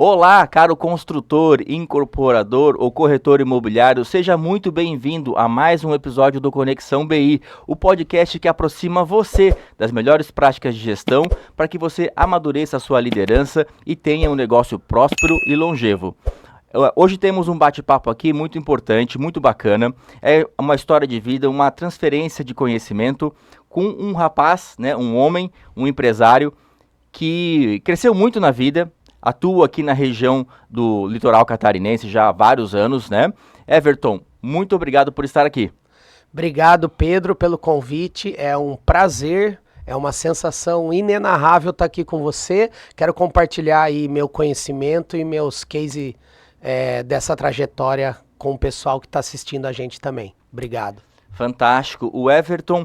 Olá, caro construtor, incorporador ou corretor imobiliário, seja muito bem-vindo a mais um episódio do Conexão BI, o podcast que aproxima você das melhores práticas de gestão para que você amadureça a sua liderança e tenha um negócio próspero e longevo. Hoje temos um bate-papo aqui muito importante, muito bacana, é uma história de vida, uma transferência de conhecimento com um rapaz, né, um homem, um empresário que cresceu muito na vida, atua aqui na região do litoral catarinense já há vários anos, né? Everton, muito obrigado por estar aqui. Obrigado, Pedro, pelo convite. É um prazer, é uma sensação inenarrável estar aqui com você. Quero compartilhar aí meu conhecimento e meus cases dessa trajetória com o pessoal que está assistindo a gente também. Obrigado. Fantástico. O Everton,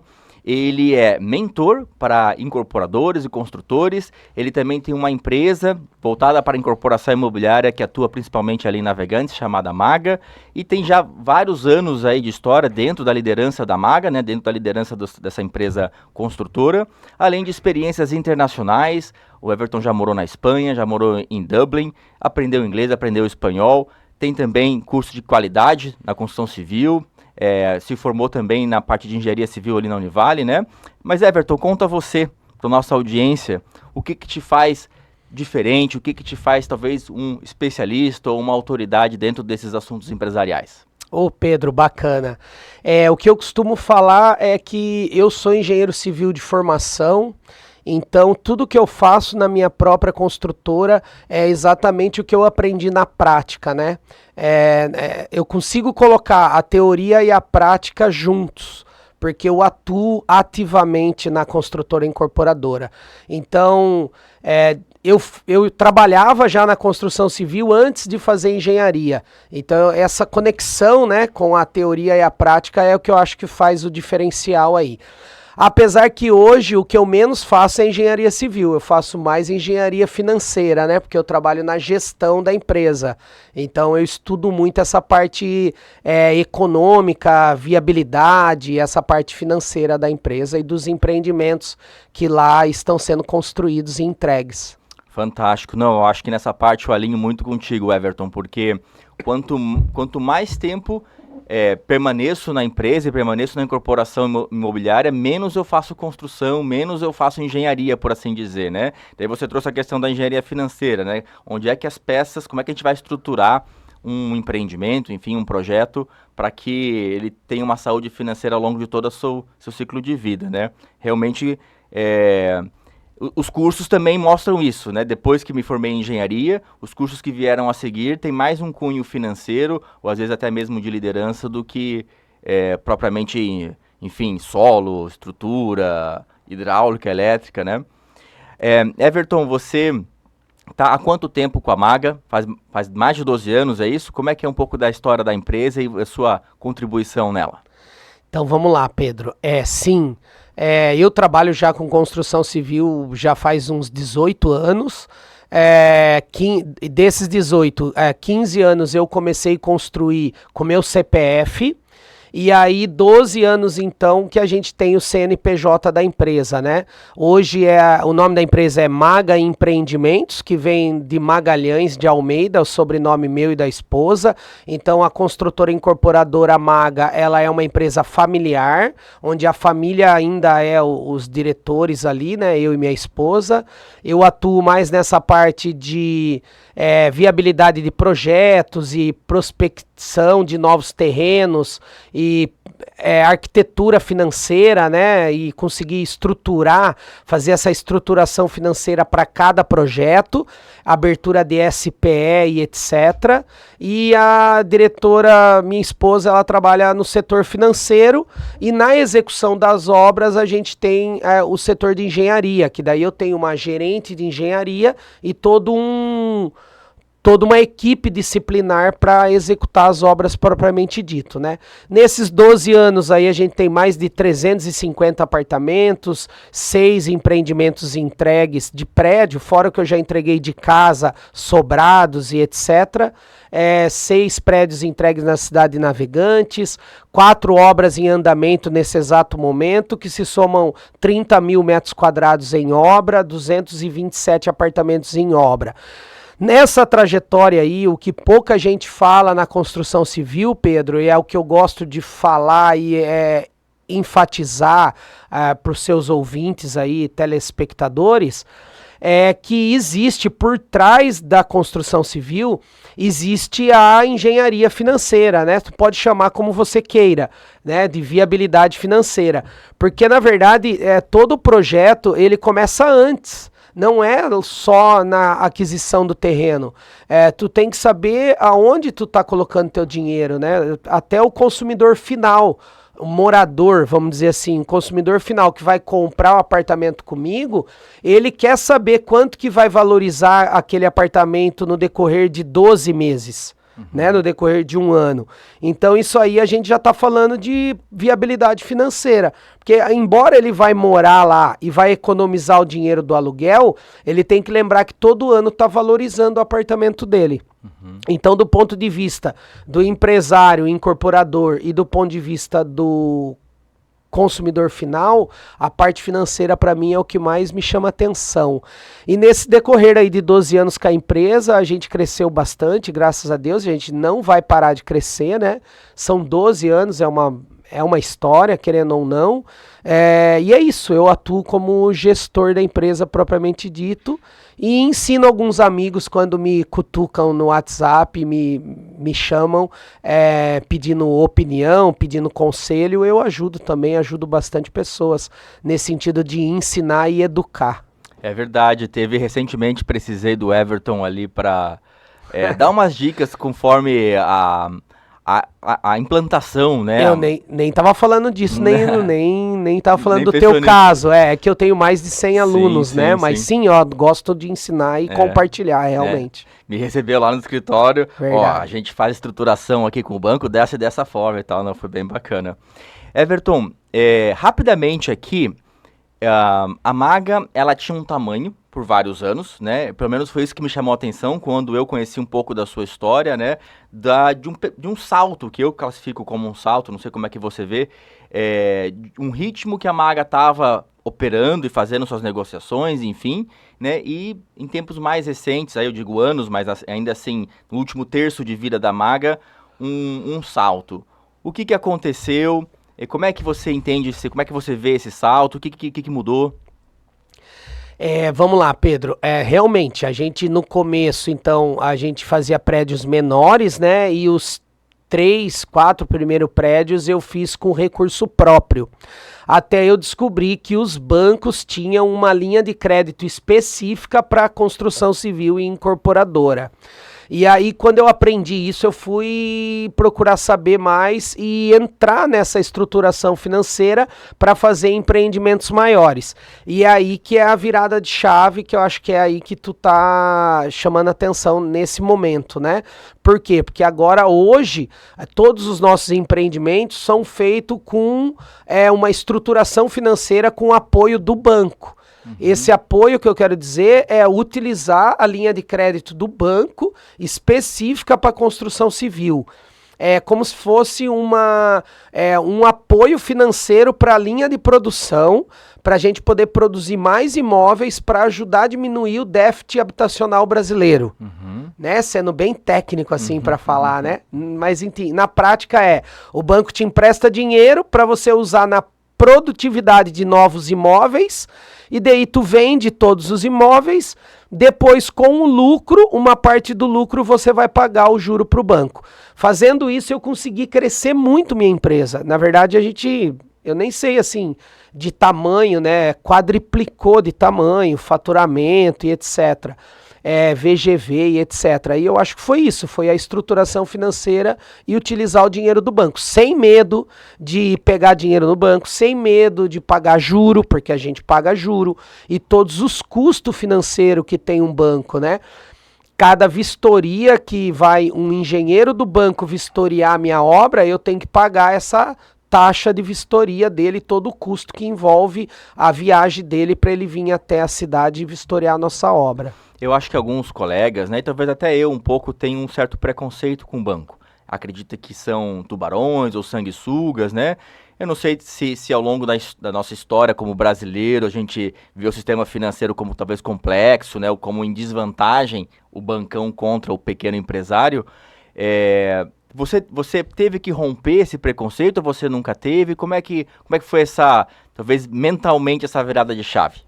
ele é mentor para incorporadores e construtores, ele também tem uma empresa voltada para a incorporação imobiliária que atua principalmente ali em Navegantes, chamada Maga, e tem já vários anos aí de história dentro da liderança da Maga, né, dentro da liderança dessa empresa construtora, além de experiências internacionais. O Everton já morou na Espanha, já morou em Dublin, aprendeu inglês, aprendeu espanhol, tem também curso de qualidade na construção civil, se formou também na parte de engenharia civil ali na Univale, né? Mas Everton, conta você, para nossa audiência, o que te faz diferente, o que te faz talvez um especialista ou uma autoridade dentro desses assuntos empresariais? Ô Pedro, bacana. O que eu costumo falar é que eu sou engenheiro civil de formação. Então, tudo que eu faço na minha própria construtora é exatamente o que eu aprendi na prática, né? Eu consigo colocar a teoria e a prática juntos, porque eu atuo ativamente na construtora incorporadora. Então, eu trabalhava já na construção civil antes de fazer engenharia. Então, essa conexão, né, com a teoria e a prática é o que eu acho que faz o diferencial aí. Apesar que hoje o que eu menos faço é engenharia civil, eu faço mais engenharia financeira, né? Porque eu trabalho na gestão da empresa. Então eu estudo muito essa parte econômica, viabilidade, essa parte financeira da empresa e dos empreendimentos que lá estão sendo construídos e entregues. Fantástico. Não, eu acho que nessa parte eu alinho muito contigo, Everton, porque quanto mais tempo permaneço na empresa e permaneço na incorporação imobiliária, menos eu faço construção, menos eu faço engenharia, por assim dizer, né? Daí você trouxe a questão da engenharia financeira, né? Onde é que as peças, como é que a gente vai estruturar um empreendimento, enfim, um projeto, para que ele tenha uma saúde financeira ao longo de todo o seu ciclo de vida, né? Realmente, os cursos também mostram isso, né? Depois que me formei em engenharia, os cursos que vieram a seguir têm mais um cunho financeiro, ou às vezes até mesmo de liderança, do que propriamente, enfim, solo, estrutura, hidráulica, elétrica, né? Everton, você está há quanto tempo com a Maga? Faz mais de 12 anos, é isso? Como é que é um pouco da história da empresa e a sua contribuição nela? Então vamos lá, Pedro. Sim. Eu trabalho já com construção civil já faz uns 18 anos. Desses 18, 15 anos eu comecei a construir com meu CPF. E aí, 12 anos, então, que a gente tem o CNPJ da empresa, né? Hoje o nome da empresa é Maga Empreendimentos, que vem de Magalhães de Almeida, o sobrenome meu e da esposa. Então, a construtora incorporadora Maga, ela é uma empresa familiar, onde a família ainda é os diretores ali, né? Eu e minha esposa. Eu atuo mais nessa parte de viabilidade de projetos e prospecção de novos terrenos e arquitetura financeira, né, e conseguir fazer essa estruturação financeira para cada projeto, abertura de SPE e etc. E a diretora, minha esposa, ela trabalha no setor financeiro e na execução das obras a gente tem o setor de engenharia, que daí eu tenho uma gerente de engenharia e toda uma equipe disciplinar para executar as obras propriamente dito, né? Nesses 12 anos aí a gente tem mais de 350 apartamentos, 6 empreendimentos entregues de prédio, fora o que eu já entreguei de casa, sobrados e etc. 6 prédios entregues na cidade de Navegantes, 4 obras em andamento nesse exato momento, que se somam 30 mil metros quadrados em obra, 227 apartamentos em obra. Nessa trajetória aí, o que pouca gente fala na construção civil, Pedro, e é o que eu gosto de falar e enfatizar para os seus ouvintes aí, telespectadores, é que existe por trás da construção civil, existe a engenharia financeira, né? Tu pode chamar como você queira, né? De viabilidade financeira. Porque, na verdade, todo projeto, ele começa antes. Não é só na aquisição do terreno. Tu tem que saber aonde tu tá colocando teu dinheiro, né? Até o consumidor final, o morador, vamos dizer assim, o consumidor final que vai comprar um apartamento comigo, ele quer saber quanto que vai valorizar aquele apartamento no decorrer de 12 meses. Né, no decorrer de um ano. Então isso aí a gente já está falando de viabilidade financeira, porque embora ele vai morar lá e vai economizar o dinheiro do aluguel, ele tem que lembrar que todo ano está valorizando o apartamento dele. Então, do ponto de vista do empresário, incorporador e do ponto de vista do consumidor final, a parte financeira para mim é o que mais me chama atenção. E nesse decorrer aí de 12 anos com a empresa, a gente cresceu bastante, graças a Deus, a gente não vai parar de crescer, né? São 12 anos, é uma história, querendo ou não. E é isso, eu atuo como gestor da empresa propriamente dito e ensino alguns amigos quando me cutucam no WhatsApp, me chamam pedindo opinião, pedindo conselho, eu ajudo também, ajudo bastante pessoas nesse sentido de ensinar e educar. É verdade, recentemente precisei do Everton ali para dar umas dicas conforme a implantação, né? Eu nem tava falando disso, nem tava falando do teu nisso. caso. É que eu tenho mais de 100 alunos, né? Sim. Mas sim, ó, gosto de ensinar e compartilhar, realmente. Me recebeu lá no escritório, Verdade. ó, a gente faz estruturação aqui com o banco dessa forma e tal, não, foi bem bacana. Everton, rapidamente aqui, a Maga, ela tinha um tamanho por vários anos, né? Pelo menos foi isso que me chamou a atenção quando eu conheci um pouco da sua história, né? De um salto, que eu classifico como um salto, não sei como é que você vê, um ritmo que a Maga estava operando e fazendo suas negociações, enfim, né? E em tempos mais recentes, aí eu digo anos, mas ainda assim, no último terço de vida da Maga, um salto. O que aconteceu? E como é que você entende, como é que você vê esse salto? O que mudou? Vamos lá, Pedro. Realmente, a gente no começo, então, a gente fazia prédios menores, né? E os 3, 4 primeiros prédios eu fiz com recurso próprio. Até eu descobri que os bancos tinham uma linha de crédito específica para construção civil e incorporadora. E aí, quando eu aprendi isso, eu fui procurar saber mais e entrar nessa estruturação financeira para fazer empreendimentos maiores. E é aí que é a virada de chave, que eu acho que é aí que tu tá chamando atenção nesse momento, né? Por quê? Porque agora, hoje, todos os nossos empreendimentos são feitos com uma estruturação financeira com apoio do banco. Esse apoio que eu quero dizer é utilizar a linha de crédito do banco específica para construção civil. É como se fosse um apoio financeiro para a linha de produção, para a gente poder produzir mais imóveis para ajudar a diminuir o déficit habitacional brasileiro. Né? Sendo bem técnico assim para falar, né? Mas enfim, na prática o banco te empresta dinheiro para você usar na produtividade de novos imóveis, e daí tu vende todos os imóveis, depois com o lucro, uma parte do lucro você vai pagar o juro para o banco. Fazendo isso eu consegui crescer muito minha empresa. Na verdade eu nem sei assim de tamanho, né? Quadriplicou de tamanho, faturamento e etc. VGV e etc. E eu acho que foi isso, foi a estruturação financeira e utilizar o dinheiro do banco, sem medo de pegar dinheiro no banco, sem medo de pagar juro, porque a gente paga juro, e todos os custos financeiros que tem um banco, né? Cada vistoria que vai um engenheiro do banco vistoriar a minha obra, eu tenho que pagar essa taxa de vistoria dele, todo o custo que envolve a viagem dele para ele vir até a cidade e vistoriar a nossa obra. Eu acho que alguns colegas, né, e talvez até eu um pouco, tem um certo preconceito com o banco. Acredita que são tubarões ou sanguessugas, né? Eu não sei se ao longo da nossa história como brasileiro a gente viu o sistema financeiro como talvez complexo, né, ou como em desvantagem o bancão contra o pequeno empresário. Você teve que romper esse preconceito ou você nunca teve? Como é que foi talvez mentalmente essa virada de chave?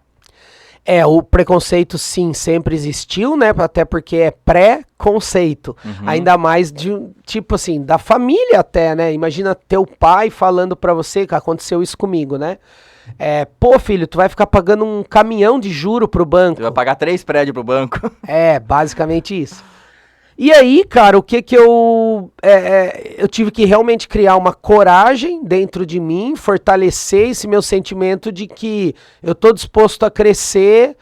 O preconceito sim sempre existiu, né? Até porque é pré-conceito. Ainda mais tipo assim, da família até, né? Imagina teu pai falando pra você que aconteceu isso comigo, né? Pô, filho, tu vai ficar pagando um caminhão de juro pro banco. Você vai pagar 3 prédios pro banco. Basicamente isso. E aí, cara, o que eu tive que realmente criar uma coragem dentro de mim, fortalecer esse meu sentimento de que eu tô disposto a crescer,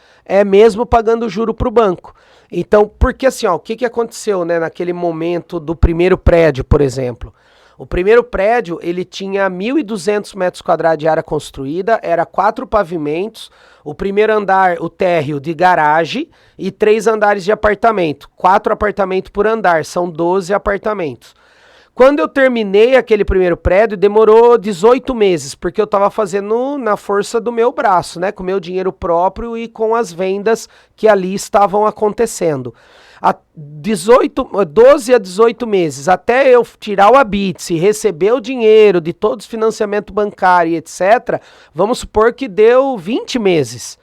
mesmo pagando juro pro banco. Então, porque assim, ó, o que aconteceu, né, naquele momento do primeiro prédio, por exemplo? O primeiro prédio, ele tinha 1.200 metros quadrados de área construída, era 4 pavimentos, o primeiro andar, o térreo de garagem e 3 andares de apartamento. 4 apartamentos por andar, são 12 apartamentos. Quando eu terminei aquele primeiro prédio, demorou 18 meses, porque eu estava fazendo na força do meu braço, né, com o meu dinheiro próprio e com as vendas que ali estavam acontecendo. 12 a 18 meses, até eu tirar o habite, receber o dinheiro de todos os financiamentos bancários, etc., vamos supor que deu 20 meses.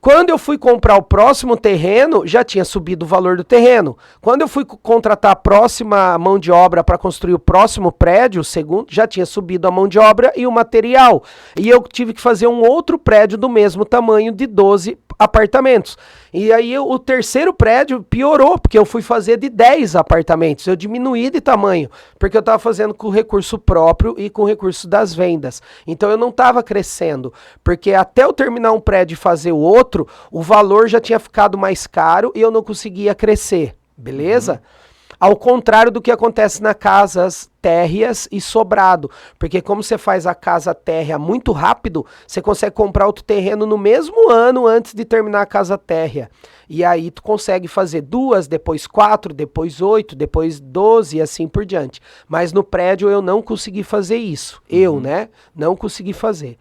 Quando eu fui comprar o próximo terreno, já tinha subido o valor do terreno. Quando eu fui contratar a próxima mão de obra para construir o próximo prédio, o segundo, já tinha subido a mão de obra e o material. E eu tive que fazer um outro prédio do mesmo tamanho de 12 apartamentos. E aí o terceiro prédio piorou, porque eu fui fazer de 10 apartamentos. Eu diminuí de tamanho, porque eu estava fazendo com recurso próprio e com recurso das vendas. Então eu não estava crescendo, porque até eu terminar um prédio e fazer o outro, o valor já tinha ficado mais caro e eu não conseguia crescer, beleza? Ao contrário do que acontece nas casas térreas e sobrado, porque como você faz a casa térrea muito rápido, você consegue comprar outro terreno no mesmo ano antes de terminar a casa térrea. E aí tu consegue fazer 2, depois 4, depois 8, depois 12 e assim por diante. Mas no prédio eu não consegui fazer isso. Não consegui fazer.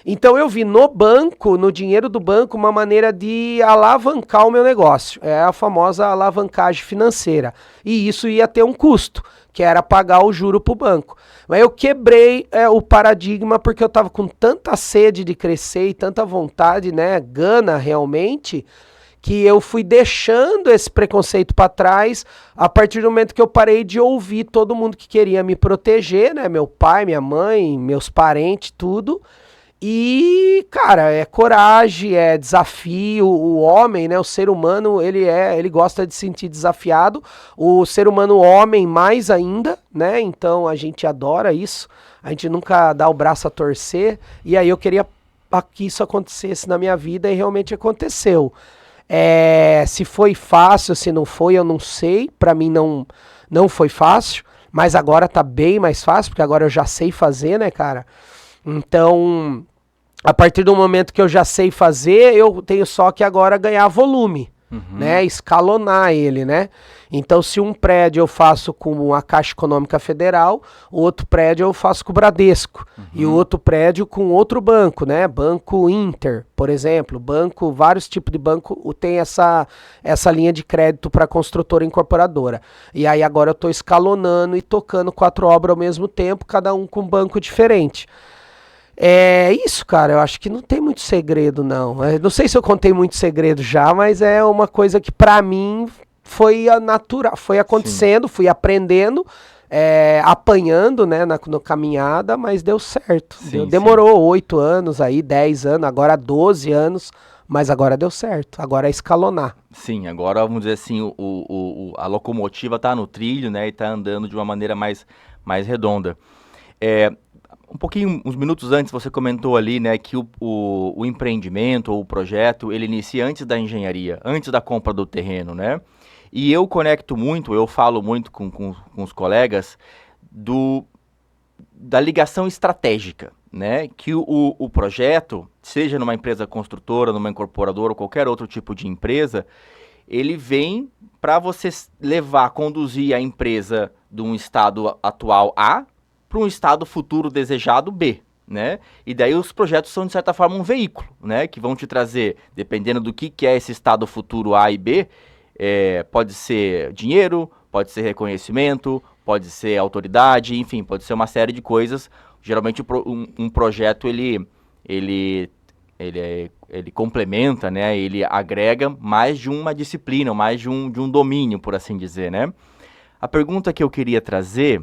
Então eu vi no banco, no dinheiro do banco, uma maneira de alavancar o meu negócio. É a famosa alavancagem financeira. E isso ia ter um custo, que era pagar o juro para o banco. Mas eu quebrei o paradigma porque eu estava com tanta sede de crescer e tanta vontade, né, gana realmente, que eu fui deixando esse preconceito para trás a partir do momento que eu parei de ouvir todo mundo que queria me proteger, né, meu pai, minha mãe, meus parentes, tudo. E, cara, é coragem, é desafio, o homem, né, o ser humano, ele gosta de se sentir desafiado, o ser humano homem mais ainda, né, então a gente adora isso, a gente nunca dá o braço a torcer, e aí eu queria que isso acontecesse na minha vida e realmente aconteceu. Se foi fácil, se não foi, eu não sei, pra mim não foi fácil, mas agora tá bem mais fácil, porque agora eu já sei fazer, né, cara, então... A partir do momento que eu já sei fazer, eu tenho só que agora ganhar volume, né? Escalonar ele, né? Então, se um prédio eu faço com a Caixa Econômica Federal, o outro prédio eu faço com o Bradesco. E o outro prédio com outro banco, né? Banco Inter, por exemplo. Vários tipos de banco tem essa linha de crédito para construtora e incorporadora. E aí agora eu estou escalonando e tocando 4 obras ao mesmo tempo, cada um com um banco diferente. É isso, cara, eu acho que não tem muito segredo, não. Não sei se eu contei muito segredo já, mas é uma coisa que pra mim foi natural, foi acontecendo, Sim. Fui aprendendo, apanhando, né, na caminhada, mas deu certo. Demorou 8 anos aí, 10 anos, agora 12 anos, mas agora deu certo, agora é escalonar. Sim, agora vamos dizer assim, a locomotiva tá no trilho, né, e tá andando de uma maneira mais redonda. Uns minutos antes você comentou ali, né, que o empreendimento ou o projeto, ele inicia antes da engenharia, antes da compra do terreno, né? E eu falo muito com os colegas da ligação estratégica, né? Que o projeto, seja numa empresa construtora, numa incorporadora ou qualquer outro tipo de empresa, ele vem para você conduzir a empresa de um estado atual A para um estado futuro desejado B, né? E daí os projetos são, de certa forma, um veículo, né? Que vão te trazer, dependendo do que é esse estado futuro A e B, pode ser dinheiro, pode ser reconhecimento, pode ser autoridade, enfim, pode ser uma série de coisas. Geralmente um projeto, ele complementa, né? Ele agrega mais de uma disciplina, mais de um domínio, por assim dizer, né? A pergunta que eu queria trazer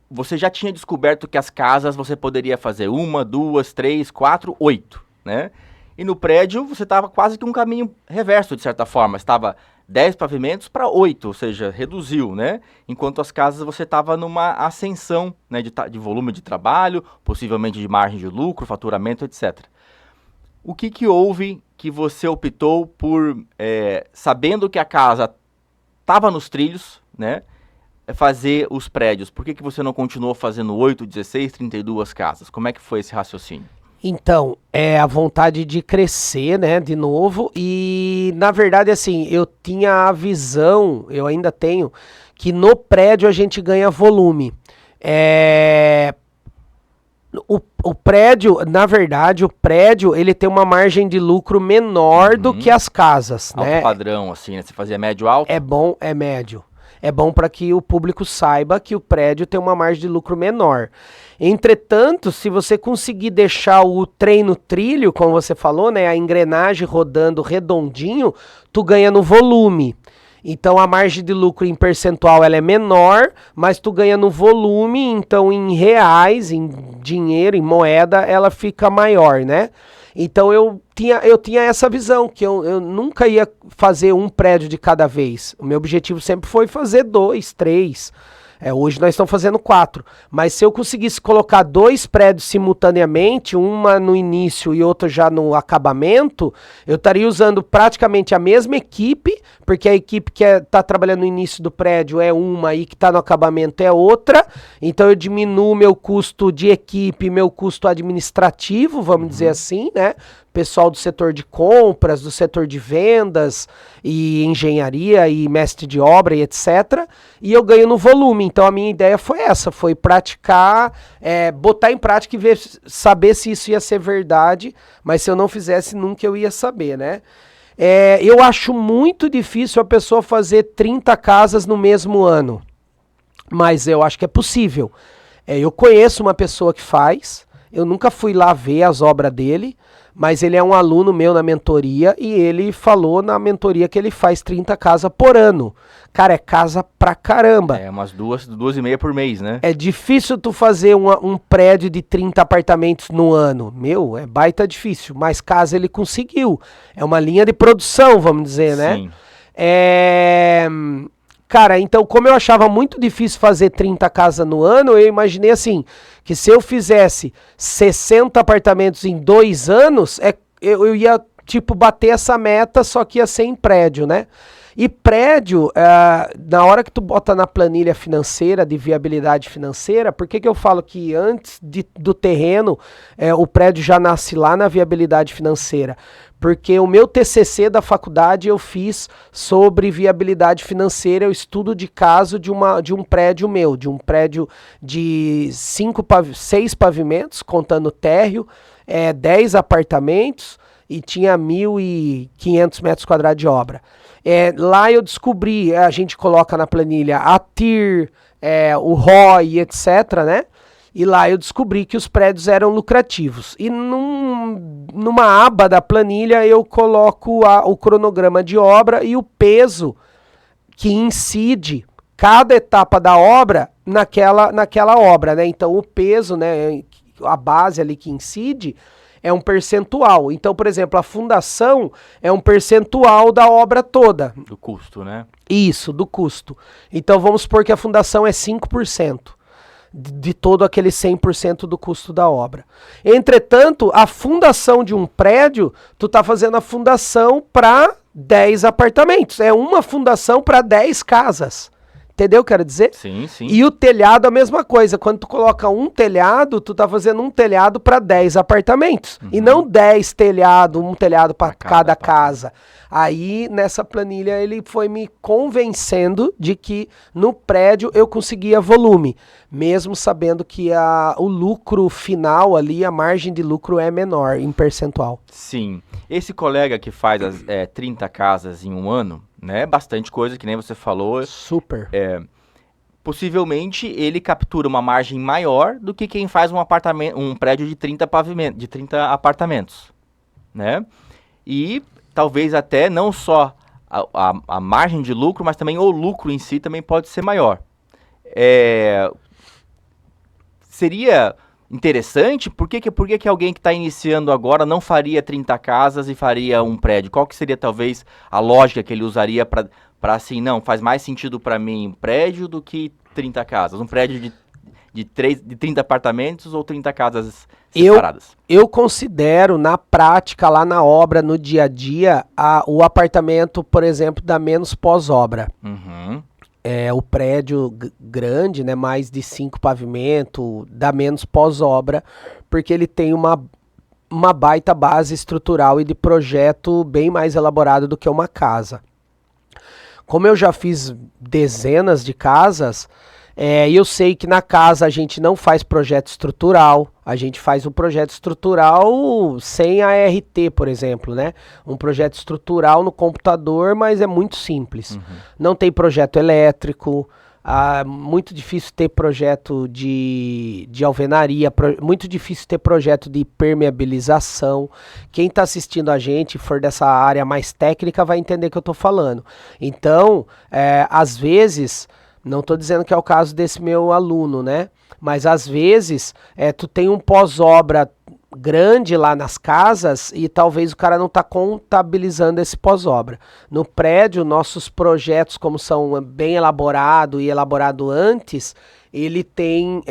você já tinha descoberto que as casas você poderia fazer 1, 2, 3, 4, 8, né? E no prédio você estava quase que um caminho reverso, de certa forma. Estava 10 pavimentos para 8, ou seja, reduziu, né? Enquanto as casas você estava numa ascensão, né, de volume de trabalho, possivelmente de margem de lucro, faturamento, etc. O que houve que você optou por, sabendo que a casa estava nos trilhos, né, fazer os prédios? Por que você não continuou fazendo 8, 16, 32 casas? Como é que foi esse raciocínio? Então, é a vontade de crescer, né, de novo, e na verdade, assim, eu tinha a visão, eu ainda tenho, que no prédio a gente ganha volume. O prédio, na verdade, ele tem uma margem de lucro menor do que as casas, alto, né? Padrão, assim, né? Você fazia médio alto? É bom, é médio. É bom para que o público saiba que o prédio tem uma margem de lucro menor. Entretanto, se você conseguir deixar o trem no trilho, como você falou, né, a engrenagem rodando redondinho, tu ganha no volume. Então a margem de lucro em percentual ela é menor, mas tu ganha no volume, então em reais, em dinheiro, em moeda, ela fica maior, né? Então eu tinha essa visão, que eu nunca ia fazer um prédio de cada vez. O meu objetivo sempre foi fazer 2, 3. Hoje nós estamos fazendo 4. Mas se eu conseguisse colocar 2 prédios simultaneamente, uma no início e outra já no acabamento, eu estaria usando praticamente a mesma equipe, porque a equipe que está trabalhando no início do prédio é uma e que está no acabamento é outra. Então eu diminuo meu custo de equipe, meu custo administrativo, vamos dizer assim, né? Pessoal do setor de compras, do setor de vendas e engenharia e mestre de obra e etc. E eu ganho no volume. Então a minha ideia foi essa, foi praticar, botar em prática e saber se isso ia ser verdade, mas se eu não fizesse nunca eu ia saber, né? Eu acho muito difícil a pessoa fazer 30 casas no mesmo ano, mas eu acho que é possível. Eu conheço uma pessoa que faz, eu nunca fui lá ver as obras dele, mas ele é um aluno meu na mentoria e ele falou na mentoria que ele faz 30 casas por ano. Cara, é casa pra caramba. Umas 2,5 por mês, né? É difícil tu fazer um prédio de 30 apartamentos no ano. Meu, é baita difícil, mas casa ele conseguiu. É uma linha de produção, vamos dizer, né? Sim. Cara, então como eu achava muito difícil fazer 30 casas no ano, eu imaginei assim, que se eu fizesse 60 apartamentos em 2 anos, eu ia, tipo, bater essa meta, só que ia ser em prédio, né? E prédio, na hora que tu bota na planilha financeira, de viabilidade financeira, por que eu falo que antes do terreno, o prédio já nasce lá na viabilidade financeira? Porque o meu TCC da faculdade eu fiz sobre viabilidade financeira, o estudo de caso de um prédio meu, de um prédio de 6 pavimentos, contando térreo, 10 apartamentos e tinha 1.500 metros quadrados de obra. Lá eu descobri, a gente coloca na planilha a TIR, o ROI, etc., né? E lá eu descobri que os prédios eram lucrativos. E numa aba da planilha eu coloco o cronograma de obra e o peso que incide cada etapa da obra naquela obra, né? Então o peso, né, a base ali que incide é um percentual. Então, por exemplo, a fundação é um percentual da obra toda. Do custo, né? Isso, do custo. Então vamos supor que a fundação é 5%. De todo aquele 100% do custo da obra. Entretanto, a fundação de um prédio, tu tá fazendo a fundação para 10 apartamentos. É uma fundação para 10 casas. Entendeu o que eu quero dizer? Sim, sim. E o telhado a mesma coisa. Quando tu coloca um telhado, tu tá fazendo um telhado para 10 apartamentos. E não 10 telhados, um telhado para cada casa. Aí, nessa planilha, ele foi me convencendo de que no prédio eu conseguia volume. Mesmo sabendo que o lucro final ali, a margem de lucro é menor em percentual. Sim. Esse colega que faz as 30 casas em um ano, né? Bastante coisa, que nem você falou. Super. Possivelmente ele captura uma margem maior do que quem faz um prédio de 30 apartamentos, né? E talvez até não só a margem de lucro, mas também o lucro em si também pode ser maior. Seria interessante, por que alguém que está iniciando agora não faria 30 casas e faria um prédio? Qual que seria talvez a lógica que ele usaria para assim, não, faz mais sentido para mim um prédio do que 30 casas? Um prédio de 30 apartamentos ou 30 casas separadas? Eu considero, na prática, lá na obra, no dia a dia, o apartamento, por exemplo, dá menos pós-obra. Uhum. O prédio grande, né, mais de 5 pavimentos, dá menos pós-obra, porque ele tem uma baita base estrutural e de projeto bem mais elaborado do que uma casa. Como eu já fiz dezenas de casas, eu sei que na casa a gente não faz projeto estrutural, a gente faz um projeto estrutural sem ART, por exemplo, né? Um projeto estrutural no computador, mas é muito simples. Uhum. Não tem projeto elétrico, muito difícil ter projeto de alvenaria, muito difícil ter projeto de permeabilização. Quem está assistindo a gente, for dessa área mais técnica, vai entender o que eu estou falando. Então, às vezes... Não estou dizendo que é o caso desse meu aluno, né? Mas às vezes tu tem um pós-obra grande lá nas casas e talvez o cara não está contabilizando esse pós-obra. No prédio, nossos projetos, como são bem elaborados e elaborado antes, ele tem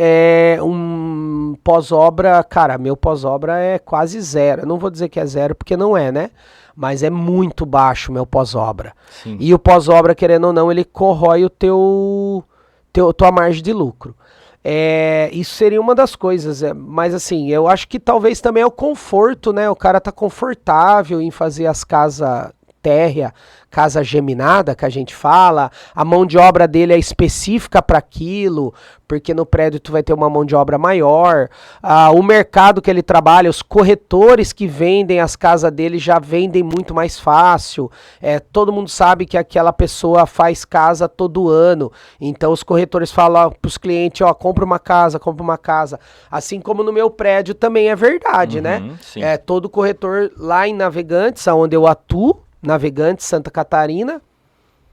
um pós-obra, cara, meu pós-obra é quase zero. Eu não vou dizer que é zero porque não é, né? Mas é muito baixo meu pós-obra. E o pós-obra, querendo ou não, ele corrói tua margem de lucro. Isso seria uma das coisas, mas assim, eu acho que talvez também é o conforto, né? O cara tá confortável em fazer as casas térrea, casa geminada, que a gente fala, a mão de obra dele é específica para aquilo, porque no prédio tu vai ter uma mão de obra maior, o mercado que ele trabalha, os corretores que vendem as casas dele já vendem muito mais fácil, todo mundo sabe que aquela pessoa faz casa todo ano, então os corretores falam para os clientes, compra uma casa, assim como no meu prédio também é verdade, né? Sim. Todo corretor lá em Navegantes, onde eu atuo, Navegantes, Santa Catarina,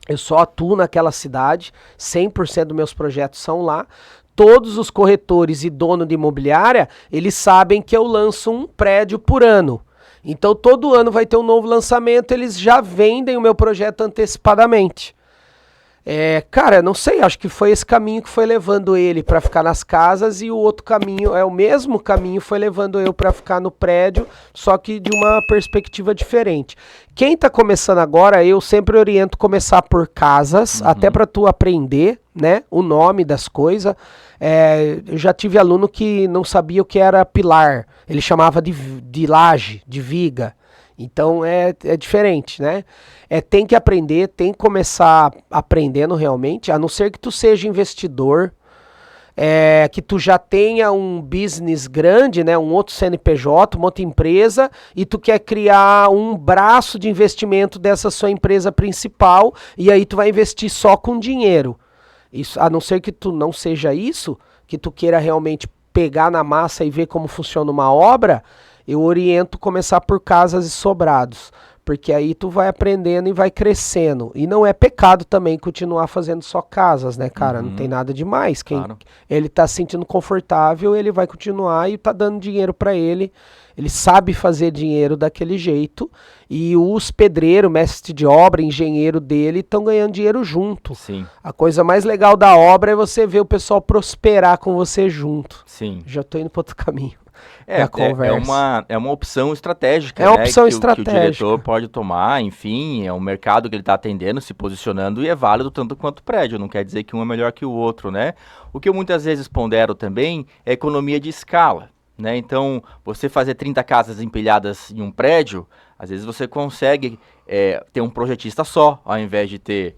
eu só atuo naquela cidade, 100% dos meus projetos são lá. Todos os corretores e dono de imobiliária, eles sabem que eu lanço um prédio por ano. Então todo ano vai ter um novo lançamento, eles já vendem o meu projeto antecipadamente. Cara, não sei, acho que foi esse caminho que foi levando ele para ficar nas casas e o outro caminho, o mesmo caminho foi levando eu para ficar no prédio, só que de uma perspectiva diferente. Quem tá começando agora, eu sempre oriento começar por casas, até para tu aprender, né, o nome das coisas. Eu já tive aluno que não sabia o que era pilar, ele chamava de laje, de viga. Então é diferente, né? Tem que aprender, tem que começar aprendendo realmente, a não ser que tu seja investidor, que tu já tenha um business grande, né? Um outro CNPJ, uma outra empresa, e tu quer criar um braço de investimento dessa sua empresa principal, e aí tu vai investir só com dinheiro. Isso, a não ser que tu não seja isso, que tu queira realmente pegar na massa e ver como funciona uma obra, eu oriento começar por casas e sobrados, porque aí tu vai aprendendo e vai crescendo. E não é pecado também continuar fazendo só casas, né, cara? Não tem nada demais. Claro. Ele tá se sentindo confortável, ele vai continuar e tá dando dinheiro para ele. Ele sabe fazer dinheiro daquele jeito. E os pedreiros, mestre de obra, engenheiro dele, estão ganhando dinheiro junto. Sim. A coisa mais legal da obra é você ver o pessoal prosperar com você junto. Sim. Já tô indo para outro caminho. da conversa. É uma opção estratégica, É uma né, opção que estratégica. o diretor pode tomar, enfim, é um mercado que ele está atendendo, se posicionando, e é válido tanto quanto o prédio, não quer dizer que um é melhor que o outro, né? O que eu muitas vezes pondero também é economia de escala, né? Então, você fazer 30 casas empilhadas em um prédio, às vezes você consegue ter um projetista só, ao invés de ter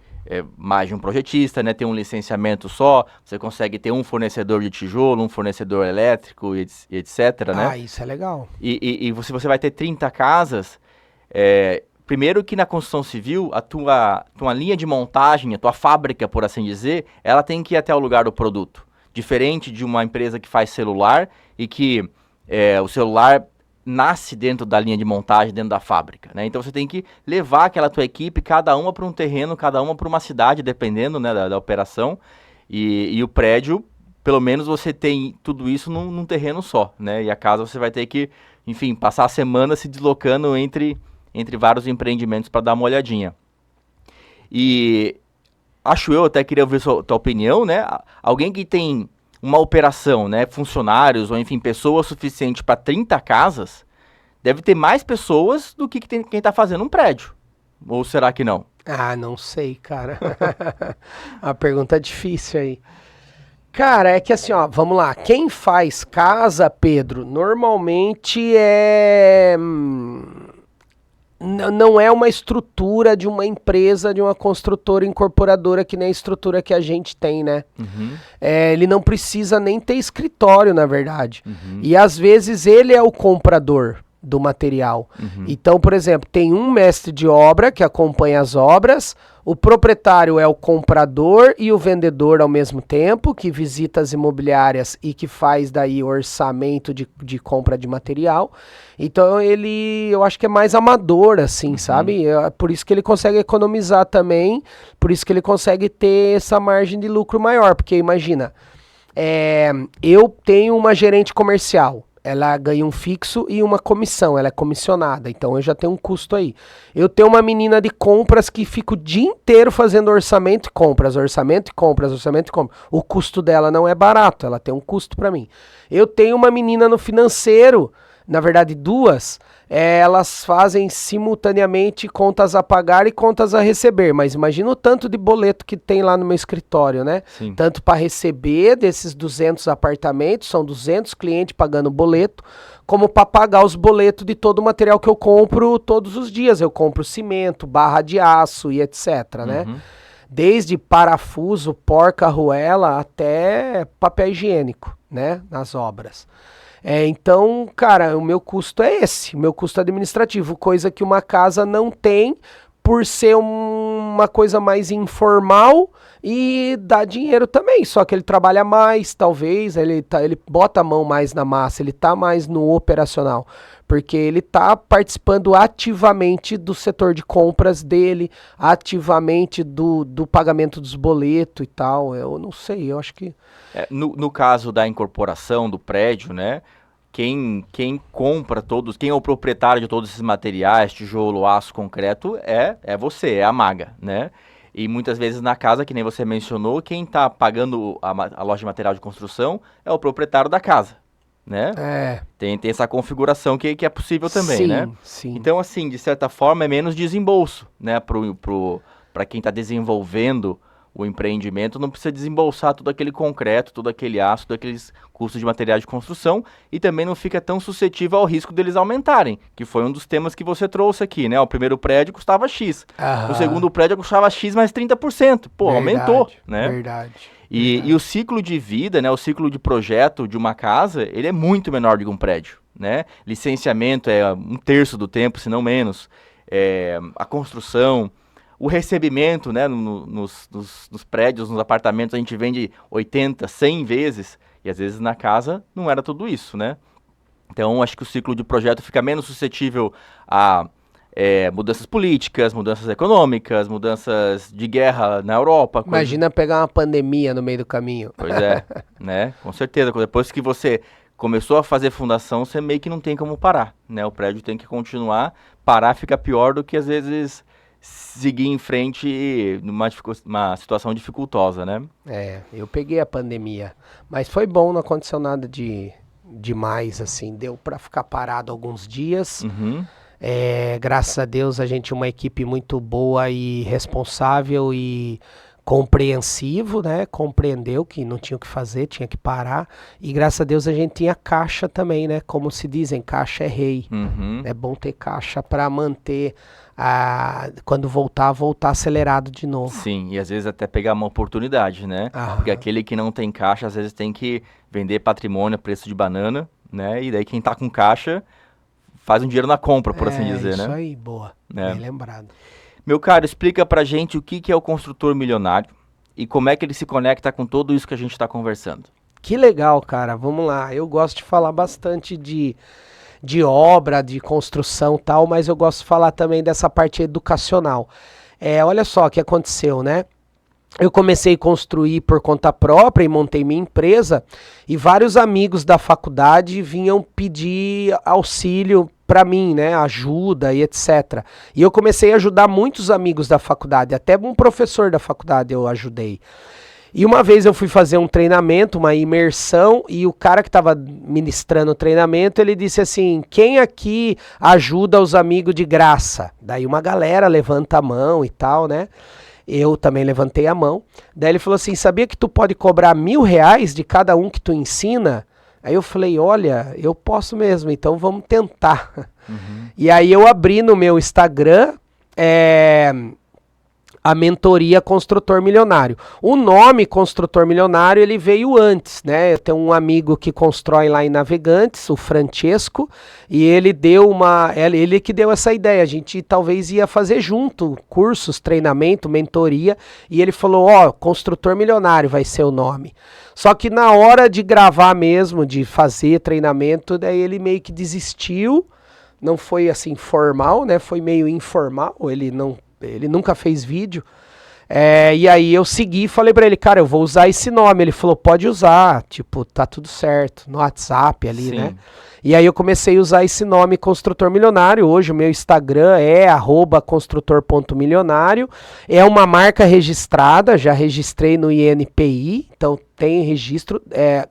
mais de um projetista, né? Ter um licenciamento só, você consegue ter um fornecedor de tijolo, um fornecedor elétrico e etc, né? Ah, isso é legal. E você vai ter 30 casas, primeiro que na construção civil, a tua linha de montagem, a tua fábrica, por assim dizer, ela tem que ir até o lugar do produto. Diferente de uma empresa que faz celular e que o celular nasce dentro da linha de montagem, dentro da fábrica, né? Então você tem que levar aquela tua equipe, cada uma para um terreno, cada uma para uma cidade, dependendo, né, da operação. E o prédio, pelo menos você tem tudo isso num terreno só, né? E a casa você vai ter que, enfim, passar a semana se deslocando entre vários empreendimentos para dar uma olhadinha. E eu até queria ouvir tua opinião, né? Alguém que tem uma operação, né, funcionários ou enfim, pessoas suficientes para 30 casas, deve ter mais pessoas do que quem está fazendo um prédio. Ou será que não? Ah, não sei, cara. A pergunta é difícil aí. Cara, é que assim, ó, vamos lá. Quem faz casa, Pedro, normalmente não é uma estrutura de uma empresa, de uma construtora incorporadora, que nem a estrutura que a gente tem, né? Uhum. Ele não precisa nem ter escritório, na verdade. Uhum. E às vezes ele é o comprador do material. Uhum. Então, por exemplo, tem um mestre de obra que acompanha as obras, o proprietário é o comprador e o vendedor ao mesmo tempo, que visita as imobiliárias e que faz daí o orçamento de compra de material. Então eu acho que é mais amador, assim, sabe? É por isso que ele consegue economizar também, por isso que ele consegue ter essa margem de lucro maior, porque imagina, eu tenho uma gerente comercial, ela ganha um fixo e uma comissão, ela é comissionada, então eu já tenho um custo aí. Eu tenho uma menina de compras que fica o dia inteiro fazendo orçamento e compras, orçamento e compras, orçamento e compras. O custo dela não é barato, ela tem um custo para mim. Eu tenho uma menina no financeiro, na verdade duas, elas fazem simultaneamente contas a pagar e contas a receber, mas imagina o tanto de boleto que tem lá no meu escritório, né? Sim. Tanto para receber desses 200 apartamentos, são 200 clientes pagando boleto, como para pagar os boletos de todo o material que eu compro todos os dias. Eu compro cimento, barra de aço e etc, né? Desde parafuso, porca-arruela até papel higiênico, né? Nas obras. Então, cara, o meu custo é esse, o meu custo administrativo, coisa que uma casa não tem por ser uma coisa mais informal e dá dinheiro também, só que ele trabalha mais, talvez, ele bota a mão mais na massa, ele tá mais no operacional, porque ele tá participando ativamente do setor de compras dele, ativamente do pagamento dos boletos e tal. Eu não sei, eu acho que... No caso da incorporação do prédio, né? Quem compra quem é o proprietário de todos esses materiais, tijolo, aço, concreto, é você, é a Maga, né? E muitas vezes na casa, que nem você mencionou, quem está pagando a loja de material de construção é o proprietário da casa, né? Tem essa configuração que é possível também, sim, né? Sim. Então, assim, de certa forma, é menos desembolso, né? Para quem está desenvolvendo o empreendimento, não precisa desembolsar todo aquele concreto, todo aquele aço, todos aqueles custos de materiais de construção, e também não fica tão suscetível ao risco deles aumentarem, que foi um dos temas que você trouxe aqui, né? O primeiro prédio custava X, o segundo prédio custava X mais 30%. Pô, verdade, aumentou, né? Verdade. E o ciclo de vida, né? O ciclo de projeto de uma casa, ele é muito menor do que um prédio, né? Licenciamento é 1/3 do tempo, se não menos. A construção... O recebimento, né, nos prédios, nos apartamentos, a gente vende 80, 100 vezes, e às vezes na casa não era tudo isso, né? Então, acho que o ciclo de projeto fica menos suscetível a mudanças políticas, mudanças econômicas, mudanças de guerra na Europa. Imagina pegar uma pandemia no meio do caminho. Pois é, né? Com certeza. Depois que você começou a fazer fundação, você meio que não tem como parar, né? O prédio tem que continuar, parar fica pior do que às vezes... seguir em frente numa situação dificultosa, né? Eu peguei a pandemia, mas foi bom, não aconteceu nada de demais, assim, deu para ficar parado alguns dias. Uhum. Graças a Deus a gente é uma equipe muito boa e responsável e compreensivo, né? Compreendeu que não tinha o que fazer, tinha que parar. E graças a Deus a gente tinha caixa também, né? Como se dizem, caixa é rei. Uhum. É bom ter caixa para manter quando voltar acelerado de novo. Sim, e às vezes até pegar uma oportunidade, né? Aham. Porque aquele que não tem caixa, às vezes tem que vender patrimônio a preço de banana, né? E daí quem tá com caixa faz um dinheiro na compra, por assim dizer, isso né? aí, boa. É. Bem lembrado. Meu caro, explica pra gente o que é o construtor milionário e como é que ele se conecta com tudo isso que a gente está conversando. Que legal, cara. Vamos lá. Eu gosto de falar bastante de obra, de construção e tal, mas eu gosto de falar também dessa parte educacional. Olha só o que aconteceu, né? Eu comecei a construir por conta própria e montei minha empresa e vários amigos da faculdade vinham pedir auxílio para mim, né, ajuda e etc. E eu comecei a ajudar muitos amigos da faculdade, até um professor da faculdade eu ajudei. E uma vez eu fui fazer um treinamento, uma imersão, e o cara que estava ministrando o treinamento, ele disse assim, quem aqui ajuda os amigos de graça? Daí uma galera levanta a mão e tal, né? Eu também levantei a mão. Daí ele falou assim, sabia que tu pode cobrar R$1.000 de cada um que tu ensina? Aí eu falei, olha, eu posso mesmo, então vamos tentar. Uhum. E aí eu abri no meu Instagram a mentoria Construtor Milionário. O nome Construtor Milionário, ele veio antes, né? Eu tenho um amigo que constrói lá em Navegantes, o Francesco, e ele que deu essa ideia. A gente talvez ia fazer junto cursos, treinamento, mentoria, e ele falou, Construtor Milionário vai ser o nome. Só que na hora de gravar mesmo, de fazer treinamento, daí ele meio que desistiu. Não foi assim formal, né? Foi meio informal, ele nunca fez vídeo. E aí eu segui e falei pra ele, cara, eu vou usar esse nome. Ele falou, pode usar, tipo, tá tudo certo, no WhatsApp ali, Sim. né? E aí eu comecei a usar esse nome Construtor Milionário. Hoje o meu Instagram é @construtor.milionário. É uma marca registrada, já registrei no INPI, então tem registro.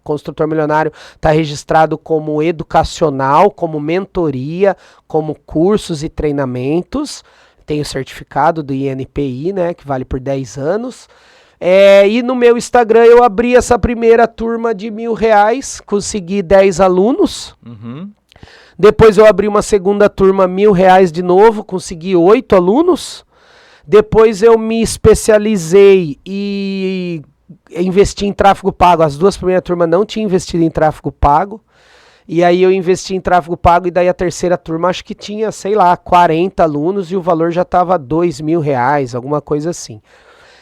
Construtor Milionário está registrado como educacional, como mentoria, como cursos e treinamentos. Tenho certificado do INPI, né, que vale por 10 anos. E no meu Instagram eu abri essa primeira turma de R$1.000, consegui 10 alunos. Uhum. Depois eu abri uma segunda turma, R$1.000 de novo, consegui 8 alunos. Depois eu me especializei e investi em tráfego pago. As duas primeiras turmas não tinham investido em tráfego pago. E aí eu investi em tráfego pago e daí a terceira turma acho que tinha, sei lá, 40 alunos e o valor já estava R$2.000, alguma coisa assim.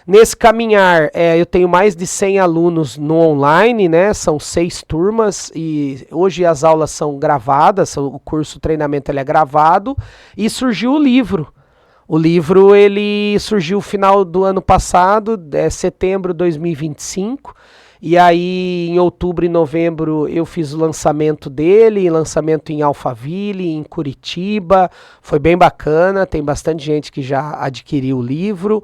Nesse caminhar, eu tenho mais de 100 alunos no online, né? São 6 turmas e hoje as aulas são gravadas, o curso treinamento ele é gravado e surgiu o livro. O livro ele surgiu no final do ano passado, setembro de 2025. E aí, em outubro e novembro, eu fiz o lançamento dele, lançamento em Alphaville, em Curitiba. Foi bem bacana, tem bastante gente que já adquiriu o livro.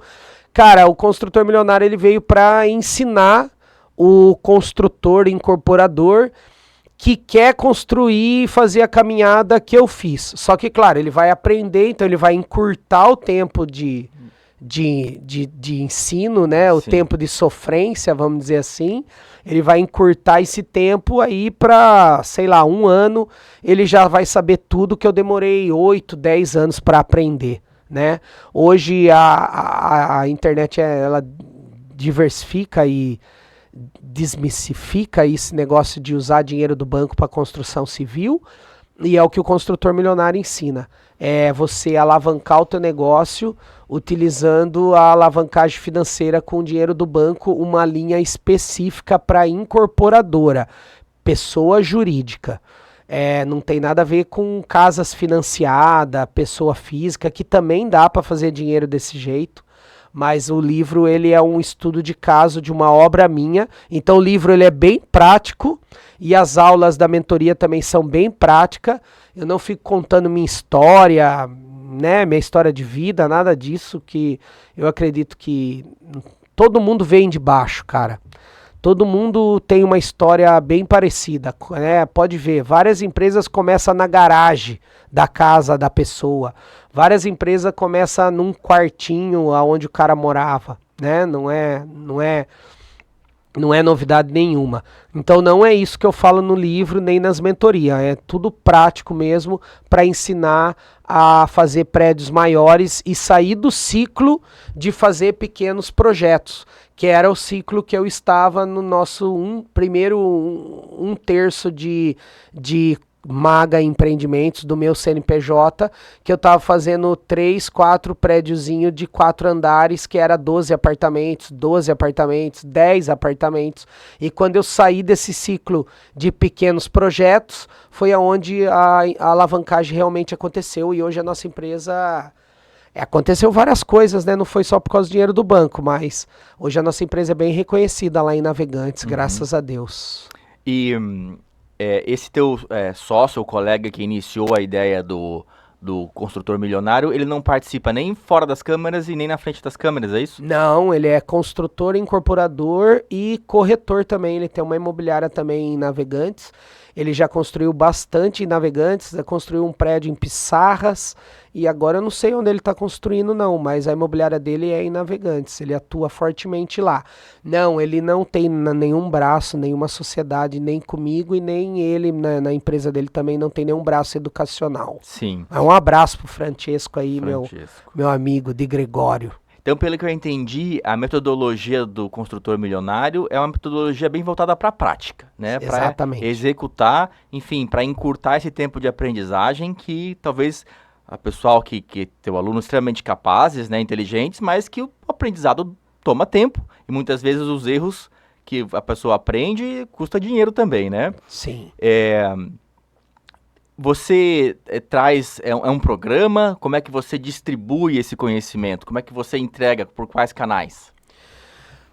Cara, o Construtor Milionário ele veio para ensinar o construtor incorporador que quer construir e fazer a caminhada que eu fiz. Só que, claro, ele vai aprender, então ele vai encurtar o tempo de ensino, né? O Sim. tempo de sofrência, vamos dizer assim. Ele vai encurtar esse tempo aí para, sei lá, 1 ano, ele já vai saber tudo que eu demorei 8, 10 anos para aprender, né? Hoje a internet ela diversifica e desmistifica esse negócio de usar dinheiro do banco para construção civil, e é o que o Construtor Milionário ensina. É você alavancar o teu negócio utilizando a alavancagem financeira com o dinheiro do banco, uma linha específica para incorporadora, pessoa jurídica. Não tem nada a ver com casas financiadas, pessoa física, que também dá para fazer dinheiro desse jeito. Mas o livro ele é um estudo de caso de uma obra minha. Então o livro ele é bem prático e as aulas da mentoria também são bem práticas. Eu não fico contando minha história, né, minha história de vida, nada disso, que eu acredito que todo mundo vem de baixo, cara. todo mundo tem uma história bem parecida, né? Pode ver, várias empresas começam na garagem da casa da pessoa, várias empresas começam num quartinho onde o cara morava, né? Não é novidade nenhuma. Então não é isso que eu falo no livro nem nas mentorias, é tudo prático mesmo para ensinar a fazer prédios maiores e sair do ciclo de fazer pequenos projetos, que era o ciclo que eu estava no nosso primeiro um terço de Maga Empreendimentos do meu CNPJ, que eu estava fazendo 3, 4 prédiozinhos de 4 andares, que era 12 apartamentos, 10 apartamentos. E quando eu saí desse ciclo de pequenos projetos, foi aonde a alavancagem realmente aconteceu. E hoje a nossa empresa... aconteceu várias coisas, né? Não foi só por causa do dinheiro do banco, mas hoje a nossa empresa é bem reconhecida lá em Navegantes, graças a Deus. E... esse teu sócio ou colega que iniciou a ideia do construtor milionário, ele não participa nem fora das câmeras e nem na frente das câmeras, é isso? Não, ele é construtor, incorporador e corretor também. Ele tem uma imobiliária também em Navegantes. Ele já construiu bastante em Navegantes, já construiu um prédio em Pissarras e agora eu não sei onde ele está construindo não, mas a imobiliária dele é em Navegantes, ele atua fortemente lá. Não, ele não tem nenhum braço, nenhuma sociedade, nem comigo e nem ele na empresa dele também não tem nenhum braço educacional. Sim. Um abraço pro Francesco aí, meu amigo de Gregório. Então, pelo que eu entendi, a metodologia do construtor milionário é uma metodologia bem voltada para a prática, né? Para executar, enfim, para encurtar esse tempo de aprendizagem que talvez a pessoal que tem alunos extremamente capazes, né, inteligentes, mas que o aprendizado toma tempo e muitas vezes os erros que a pessoa aprende custa dinheiro também, né? Sim. Você traz, é um programa? Como é que você distribui esse conhecimento? Como é que você entrega? Por quais canais?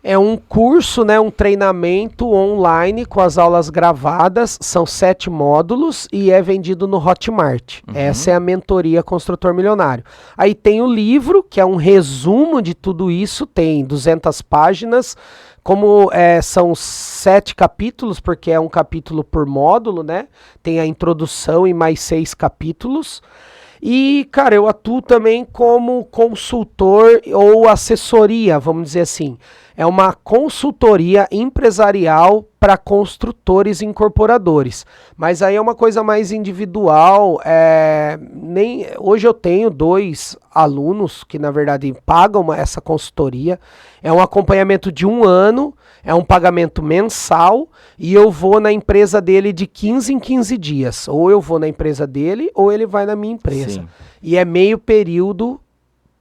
É um curso, né, um treinamento online com as aulas gravadas, são 7 módulos e é vendido no Hotmart. Essa é a mentoria Construtor Milionário. Aí tem o livro, que é um resumo de tudo isso, tem 200 páginas, como são 7 capítulos, porque é um capítulo por módulo, né? Tem a introdução e mais 6 capítulos. E, cara, eu atuo também como consultor ou assessoria, vamos dizer assim. É uma consultoria empresarial para construtores e incorporadores. Mas aí é uma coisa mais individual. Hoje eu tenho 2 alunos que, na verdade, pagam essa consultoria. É um acompanhamento de 1 ano, é um pagamento mensal e eu vou na empresa dele de 15 em 15 dias. Ou eu vou na empresa dele ou ele vai na minha empresa. Sim. E é meio período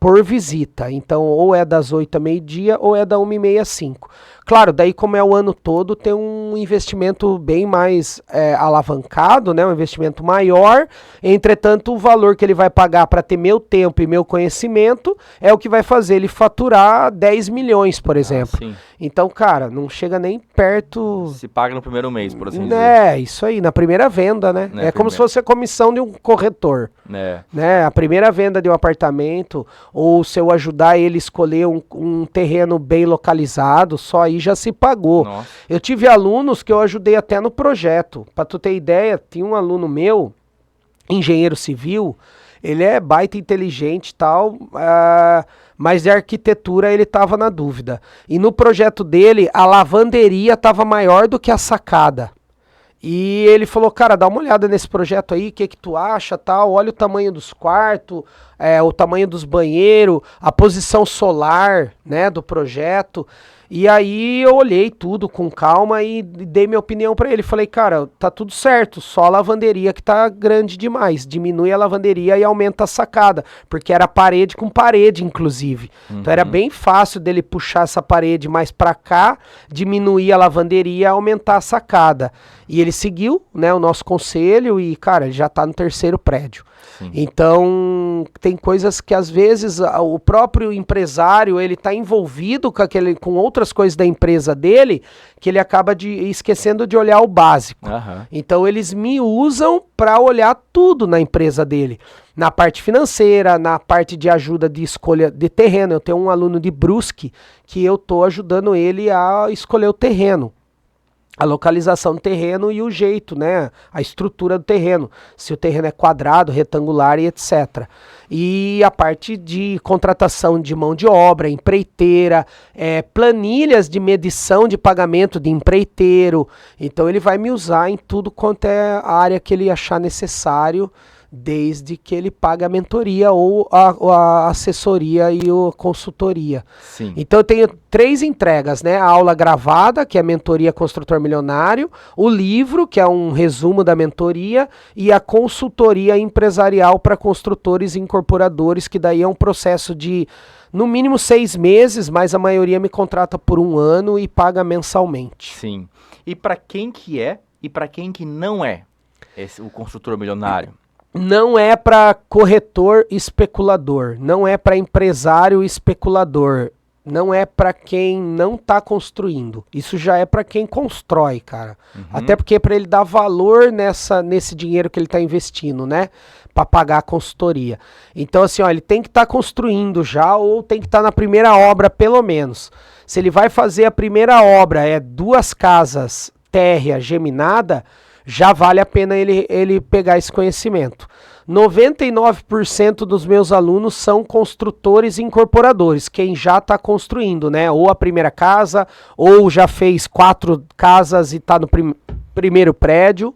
por visita, então ou é das 8 a meio-dia ou é da 1h30 às 5. Claro, daí como é o ano todo, tem um investimento bem mais alavancado, né? Um investimento maior, entretanto o valor que ele vai pagar para ter meu tempo e meu conhecimento é o que vai fazer ele faturar 10 milhões, por exemplo. Então, cara, não chega nem perto... Se paga no primeiro mês, por assim dizer. É, isso aí, na primeira venda, né? É como se fosse a comissão de um corretor. Né? A primeira venda de um apartamento, ou se eu ajudar ele a escolher um terreno bem localizado, só aí já se pagou. Nossa. Eu tive alunos que eu ajudei até no projeto. Para tu ter ideia, tinha um aluno meu, engenheiro civil, ele é baita inteligente e tal, mas de arquitetura ele estava na dúvida. E no projeto dele, a lavanderia estava maior do que a sacada. E ele falou, cara, dá uma olhada nesse projeto aí, o que tu acha, tal, olha o tamanho dos quartos, o tamanho dos banheiros, a posição solar, né, do projeto. E aí eu olhei tudo com calma e dei minha opinião pra ele. Falei, cara, tá tudo certo, só a lavanderia que tá grande demais. Diminui a lavanderia e aumenta a sacada, porque era parede com parede, inclusive. Então era bem fácil dele puxar essa parede mais pra cá, diminuir a lavanderia e aumentar a sacada. E ele seguiu, né, o nosso conselho e, cara, ele já tá no 3º prédio. Sim. Então, tem coisas que às vezes o próprio empresário, ele tá envolvido com outras coisas da empresa dele, que ele acaba esquecendo de olhar o básico. Então, eles me usam para olhar tudo na empresa dele. Na parte financeira, na parte de ajuda de escolha de terreno. Eu tenho um aluno de Brusque que eu tô ajudando ele a escolher o terreno. a localização do terreno e o jeito, né? A estrutura do terreno. Se o terreno é quadrado, retangular e etc. E a parte de contratação de mão de obra, empreiteira, planilhas de medição de pagamento de empreiteiro. Então ele vai me usar em tudo quanto é a área que ele achar necessário, desde que ele pague a mentoria ou a assessoria e a consultoria. Sim. Então eu tenho 3 entregas, né? A aula gravada, que é a mentoria Construtor Milionário, o livro, que é um resumo da mentoria, e a consultoria empresarial para construtores e incorporadores, que daí é um processo de, no mínimo, 6 meses, mas a maioria me contrata por 1 ano e paga mensalmente. Sim. E para quem que é e para quem que não é o construtor milionário? Não é para corretor especulador, não é para empresário especulador, não é para quem não está construindo. Isso já é para quem constrói, cara. Até porque é para ele dar valor nesse dinheiro que ele está investindo, né? Para pagar a consultoria. Então, assim, ó, ele tem que estar construindo já ou tem que estar na primeira obra, pelo menos. Se ele vai fazer a primeira obra, 2 casas térrea geminada, já vale a pena ele pegar esse conhecimento. 99% dos meus alunos são construtores e incorporadores, quem já está construindo, né? Ou a primeira casa, ou já fez 4 casas e está no primeiro prédio,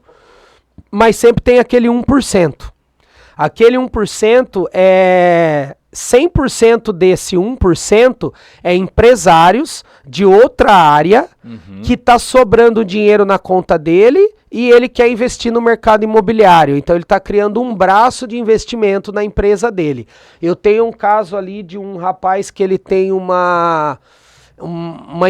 mas sempre tem aquele 1%. Aquele 1% é... 100% desse 1% é empresários de outra área que está sobrando dinheiro na conta dele e ele quer investir no mercado imobiliário. Então ele está criando um braço de investimento na empresa dele. Eu tenho um caso ali de um rapaz que ele tem uma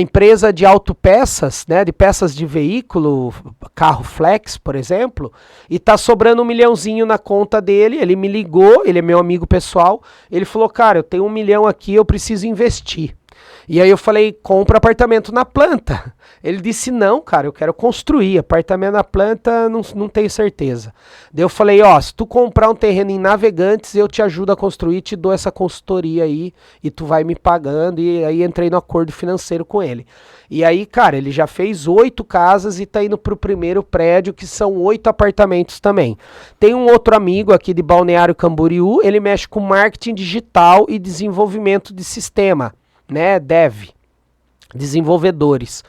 empresa de autopeças, né, de peças de veículo, carro flex, por exemplo, e tá sobrando 1 milhãozinho na conta dele. Ele me ligou, ele é meu amigo pessoal, ele falou, cara, eu tenho 1 milhão aqui, eu preciso investir. E aí eu falei, compra apartamento na planta. Ele disse, não, cara, eu quero construir, apartamento na planta não tenho certeza. Daí eu falei, ó, se tu comprar um terreno em Navegantes, eu te ajudo a construir, te dou essa consultoria aí, e tu vai me pagando, e aí entrei no acordo financeiro com ele. E aí, cara, ele já fez 8 casas e tá indo pro primeiro prédio, que são 8 apartamentos também. Tem um outro amigo aqui de Balneário Camboriú, ele mexe com marketing digital e desenvolvimento de sistema, né, dev, desenvolvedores.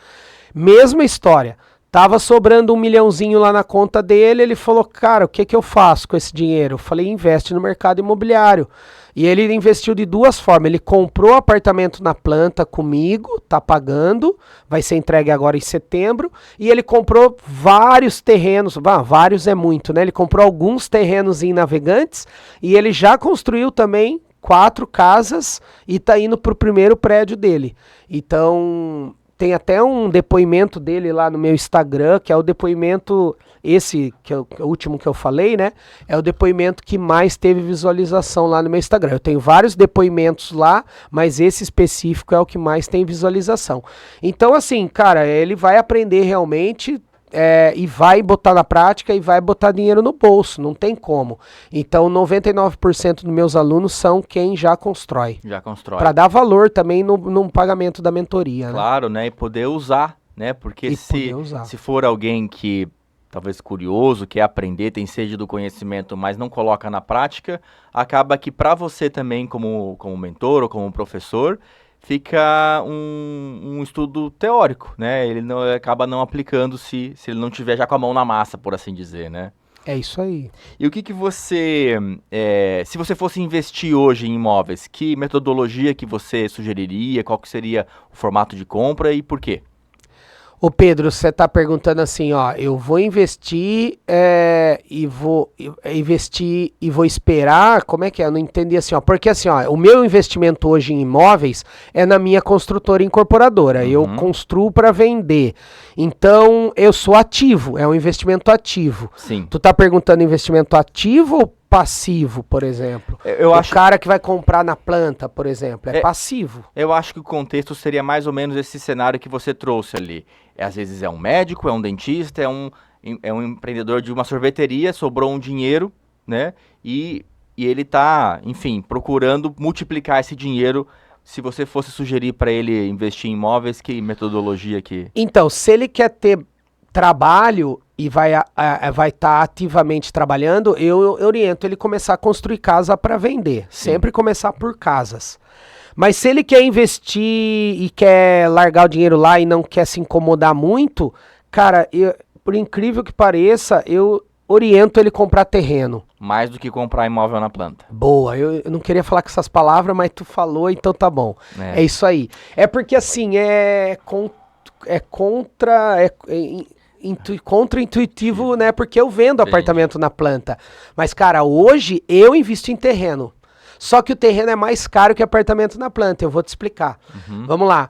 Mesma história, tava sobrando 1 milhãozinho lá na conta dele, ele falou, cara, o que eu faço com esse dinheiro? Eu falei, investe no mercado imobiliário. E ele investiu de 2 formas, ele comprou apartamento na planta comigo, tá pagando, vai ser entregue agora em setembro, e ele comprou vários terrenos, vários é muito, né? Ele comprou alguns terrenos em Navegantes, e ele já construiu também 4 casas e tá indo pro primeiro prédio dele. Então, tem até um depoimento dele lá no meu Instagram, que é o depoimento, esse que é o último que eu falei, né? É o depoimento que mais teve visualização lá no meu Instagram. Eu tenho vários depoimentos lá, mas esse específico é o que mais tem visualização. Então, assim, cara, ele vai aprender realmente... e vai botar na prática e vai botar dinheiro no bolso, não tem como. Então 99% dos meus alunos são quem já constrói. Já constrói. Para dar valor também no pagamento da mentoria. Claro, né? E poder usar, né? Porque se for alguém que talvez curioso, quer aprender, tem sede do conhecimento, mas não coloca na prática, acaba que para você também como mentor ou como professor, fica um estudo teórico, né? Ele acaba não aplicando se ele não tiver já com a mão na massa, por assim dizer, né? É isso aí. E o que você, se você fosse investir hoje em imóveis, que metodologia que você sugeriria? Qual que seria o formato de compra e por quê? Ô Pedro, você está perguntando assim, ó, eu vou investir e vou investir e vou esperar, como é que é? Eu não entendi assim, ó, porque assim, ó, o meu investimento hoje em imóveis é na minha construtora incorporadora, eu construo para vender, então eu sou ativo, é um investimento ativo. Sim. Tu tá perguntando investimento ativo ou passivo, por exemplo? O cara que vai comprar na planta, por exemplo, é passivo. Eu acho que o contexto seria mais ou menos esse cenário que você trouxe ali. Às vezes é um médico, é um dentista, é um empreendedor de uma sorveteria, sobrou um dinheiro, né? E ele tá, enfim, procurando multiplicar esse dinheiro. Se você fosse sugerir para ele investir em imóveis, que metodologia que... Então, se ele quer ter trabalho e vai estar ativamente trabalhando, eu oriento ele começar a construir casa para vender. Sempre começar por casas. Mas se ele quer investir e quer largar o dinheiro lá e não quer se incomodar muito, cara, por incrível que pareça, eu oriento ele comprar terreno. Mais do que comprar imóvel na planta. Boa, eu não queria falar com essas palavras, mas tu falou, então tá bom. É isso aí. É porque assim, contra-intuitivo, né? Porque eu vendo apartamento na planta. Mas, cara, hoje eu invisto em terreno. Só que o terreno é mais caro que apartamento na planta. Eu vou te explicar. Vamos lá.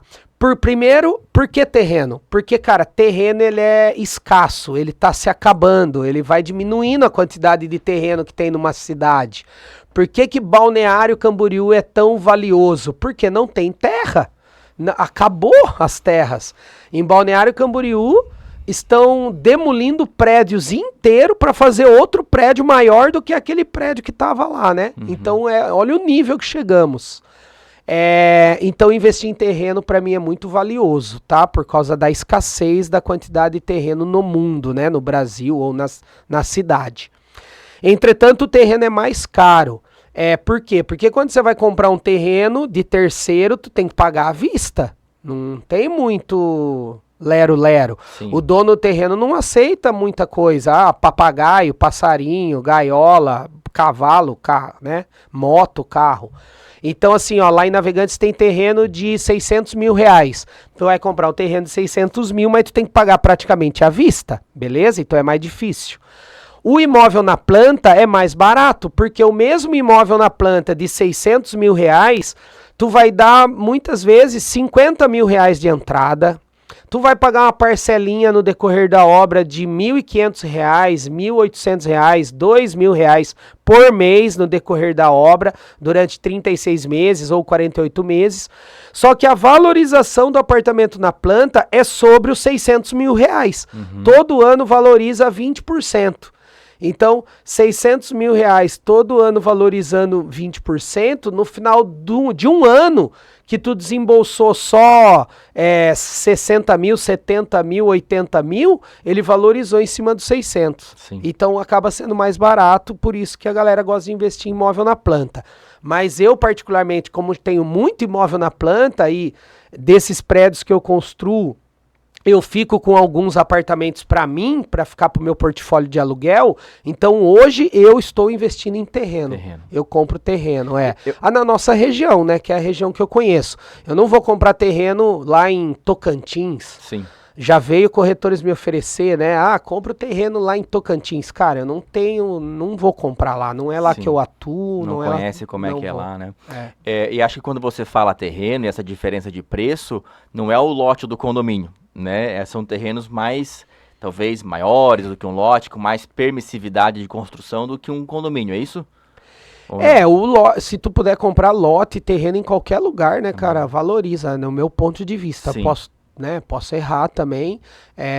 Primeiro, por que terreno? Porque, cara, terreno ele é escasso, ele tá se acabando, ele vai diminuindo a quantidade de terreno que tem numa cidade. Por que Balneário Camboriú é tão valioso? Porque não tem terra. Acabou as terras. Em Balneário Camboriú estão demolindo prédios inteiros para fazer outro prédio maior do que aquele prédio que estava lá, né? Então, olha o nível que chegamos. Então, investir em terreno para mim é muito valioso, tá? Por causa da escassez da quantidade de terreno no mundo, né? No Brasil ou na cidade. Entretanto, o terreno é mais caro. Por quê? Porque quando você vai comprar um terreno de terceiro, tu tem que pagar à vista. Não tem muito lero-lero. O dono do terreno não aceita muita coisa. Papagaio, passarinho, gaiola, cavalo, carro, né? Moto, carro. Então, assim, ó, lá em Navegantes tem terreno de 600 mil reais. Tu vai comprar um terreno de 600 mil, mas tu tem que pagar praticamente à vista, beleza? Então é mais difícil. O imóvel na planta é mais barato, porque o mesmo imóvel na planta de 600 mil reais, tu vai dar, muitas vezes, 50 mil reais de entrada. Tu vai pagar uma parcelinha no decorrer da obra de R$ 1.500, R$ 1.800, R$ 2.000 por mês no decorrer da obra, durante 36 meses ou 48 meses. Só que a valorização do apartamento na planta é sobre os 600 mil reais. Todo ano valoriza 20%. Então, 600 mil reais todo ano valorizando 20%, no final de um ano que tu desembolsou só 60 mil, 70 mil, 80 mil, ele valorizou em cima dos 600. Então, acaba sendo mais barato, por isso que a galera gosta de investir em imóvel na planta. Mas eu, particularmente, como tenho muito imóvel na planta e desses prédios que eu construo, eu fico com alguns apartamentos para mim, para ficar para o meu portfólio de aluguel. Então hoje eu estou investindo em terreno. Eu compro terreno, na nossa região, né? Que é a região que eu conheço. Eu não vou comprar terreno lá em Tocantins. Já veio corretores me oferecer, né? Compra o terreno lá em Tocantins. Cara, eu não vou comprar lá. Não é lá que eu atuo. Não conhece como é que é lá, né? E acho que quando você fala terreno e essa diferença de preço, não é o lote do condomínio, né? São terrenos mais, talvez, maiores do que um lote, com mais permissividade de construção do que um condomínio, é isso? Se tu puder comprar lote e terreno em qualquer lugar, né, cara, valoriza, no meu ponto de vista. Posso errar também.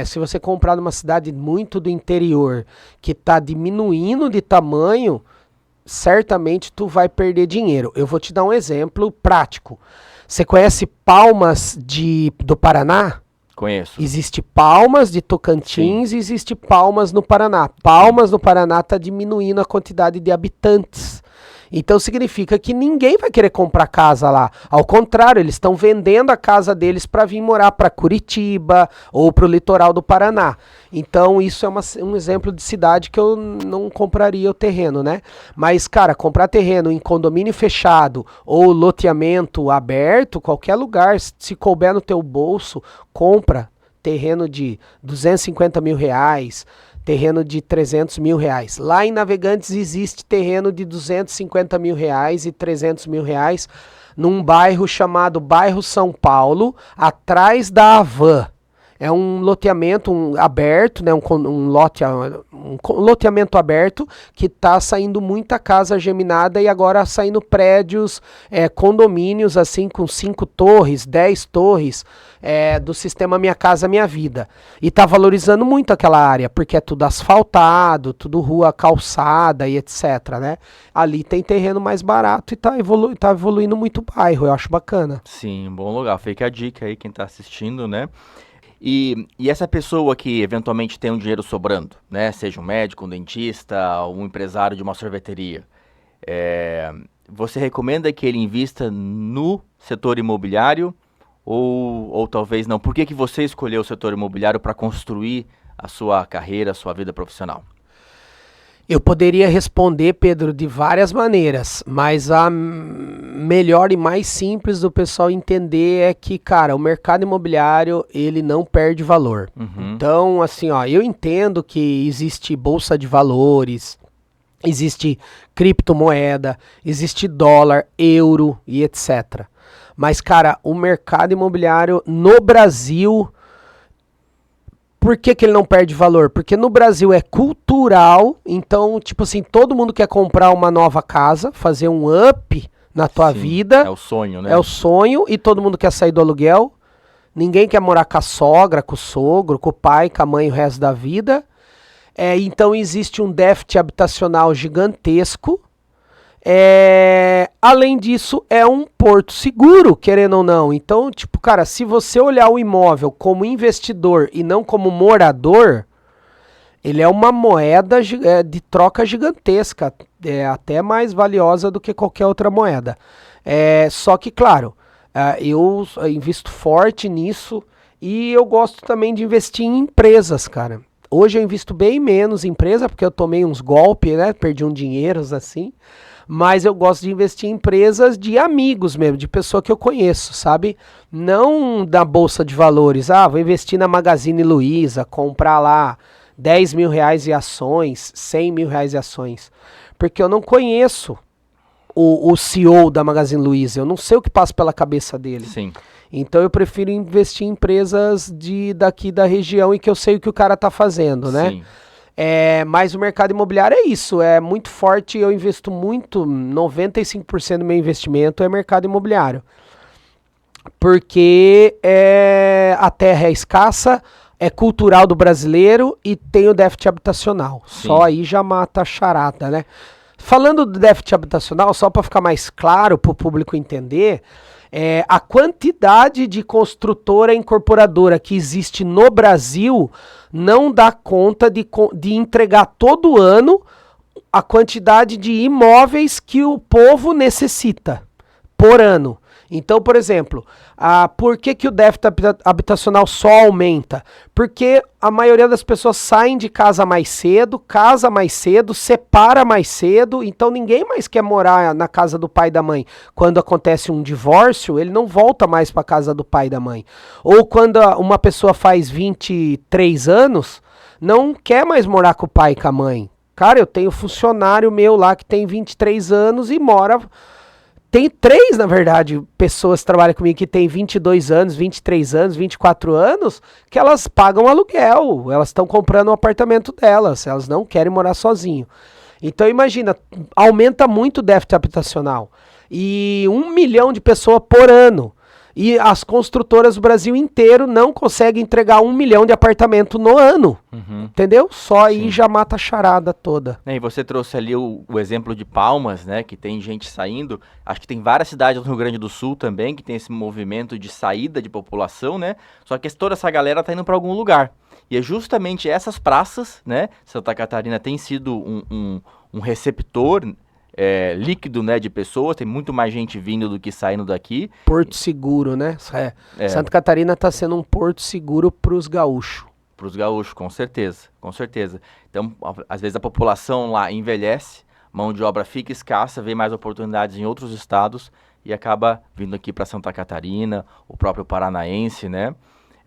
Se você comprar numa cidade muito do interior, que tá diminuindo de tamanho, certamente tu vai perder dinheiro. Eu vou te dar um exemplo prático. Você conhece Palmas do Paraná? Conheço. Existe Palmas de Tocantins e existe Palmas no Paraná. Palmas no Paraná está diminuindo a quantidade de habitantes. Então significa que ninguém vai querer comprar casa lá. Ao contrário, eles estão vendendo a casa deles para vir morar para Curitiba ou para o litoral do Paraná. Então isso é um exemplo de cidade que eu não compraria o terreno, né? Mas, cara, comprar terreno em condomínio fechado ou loteamento aberto, qualquer lugar, se couber no teu bolso, compra terreno de 250 mil reais, terreno de 300 mil reais. Lá em Navegantes existe terreno de 250 mil reais e 300 mil reais num bairro chamado Bairro São Paulo, atrás da Havan. É um loteamento aberto, né? Um loteamento aberto que está saindo muita casa geminada e agora saindo prédios, condomínios assim com 5 torres, 10 torres do sistema Minha Casa Minha Vida. E está valorizando muito aquela área, porque é tudo asfaltado, tudo rua calçada e etc, né? Ali tem terreno mais barato e tá evoluindo muito o bairro, eu acho bacana. Sim, bom lugar. Fica a dica aí quem está assistindo, né? E essa pessoa que eventualmente tem um dinheiro sobrando, né? Seja um médico, um dentista, um empresário de uma sorveteria, você recomenda que ele invista no setor imobiliário ou talvez não? Por que você escolheu o setor imobiliário para construir a sua carreira, a sua vida profissional? Eu poderia responder, Pedro, de várias maneiras, mas a melhor e mais simples do pessoal entender é que, cara, o mercado imobiliário, ele não perde valor. Então, assim, ó, eu entendo que existe bolsa de valores, existe criptomoeda, existe dólar, euro e etc. Mas, cara, o mercado imobiliário no Brasil... Por que ele não perde valor? Porque no Brasil é cultural, então, tipo assim, todo mundo quer comprar uma nova casa, fazer um up na tua vida. É o sonho, né? É o sonho, e todo mundo quer sair do aluguel. Ninguém quer morar com a sogra, com o sogro, com o pai, com a mãe o resto da vida. Então existe um déficit habitacional gigantesco. Além disso, é um porto seguro, querendo ou não. Então, tipo, cara, se você olhar o imóvel como investidor e não como morador, ele é uma moeda de troca gigantesca, até mais valiosa do que qualquer outra moeda. Só que, claro, eu invisto forte nisso e eu gosto também de investir em empresas, cara. Hoje eu invisto bem menos em empresa, porque eu tomei uns golpes, né? Perdi um dinheiro, assim. Mas eu gosto de investir em empresas de amigos mesmo, de pessoa que eu conheço, sabe? Não da Bolsa de Valores. Vou investir na Magazine Luiza, comprar lá 10 mil reais em ações, 100 mil reais em ações. Porque eu não conheço o CEO da Magazine Luiza, eu não sei o que passa pela cabeça dele. Sim. Então eu prefiro investir em empresas daqui da região e que eu sei o que o cara tá fazendo, né? Sim. Mas o mercado imobiliário é isso, é muito forte, eu investo muito, 95% do meu investimento é mercado imobiliário. Porque a terra é escassa, é cultural do brasileiro e tem o déficit habitacional. Sim. Só aí já mata a charada, né? Falando do déficit habitacional, só para ficar mais claro para o público entender, a quantidade de construtora e incorporadora que existe no Brasil não dá conta de entregar todo ano a quantidade de imóveis que o povo necessita por ano. Então, por exemplo, por que o déficit habitacional só aumenta? Porque a maioria das pessoas saem de casa mais cedo, casa mais cedo, separa mais cedo, então ninguém mais quer morar na casa do pai e da mãe. Quando acontece um divórcio, ele não volta mais para a casa do pai e da mãe. Ou quando uma pessoa faz 23 anos, não quer mais morar com o pai e com a mãe. Cara, eu tenho funcionário meu lá que tem 23 anos e mora... Tem 3, na verdade, pessoas que trabalham comigo que tem 22 anos, 23 anos, 24 anos, que elas pagam aluguel, elas estão comprando um apartamento delas, elas não querem morar sozinho. Então imagina, aumenta muito o déficit habitacional. E 1 milhão de pessoas por ano. E as construtoras do Brasil inteiro não conseguem entregar 1 milhão de apartamento no ano. Entendeu? Só aí já mata a charada toda. E você trouxe ali o exemplo de Palmas, né? Que tem gente saindo. Acho que tem várias cidades no Rio Grande do Sul também que tem esse movimento de saída de população, né? Só que toda essa galera tá indo para algum lugar. E é justamente essas praças, né? Santa Catarina tem sido um receptor líquido, né, de pessoas, tem muito mais gente vindo do que saindo daqui. Porto seguro, né? Santa Catarina está sendo um porto seguro para os gaúchos. Para os gaúchos, com certeza, com certeza. Então, às vezes a população lá envelhece, mão de obra fica escassa, vê mais oportunidades em outros estados e acaba vindo aqui para Santa Catarina, o próprio paranaense, né?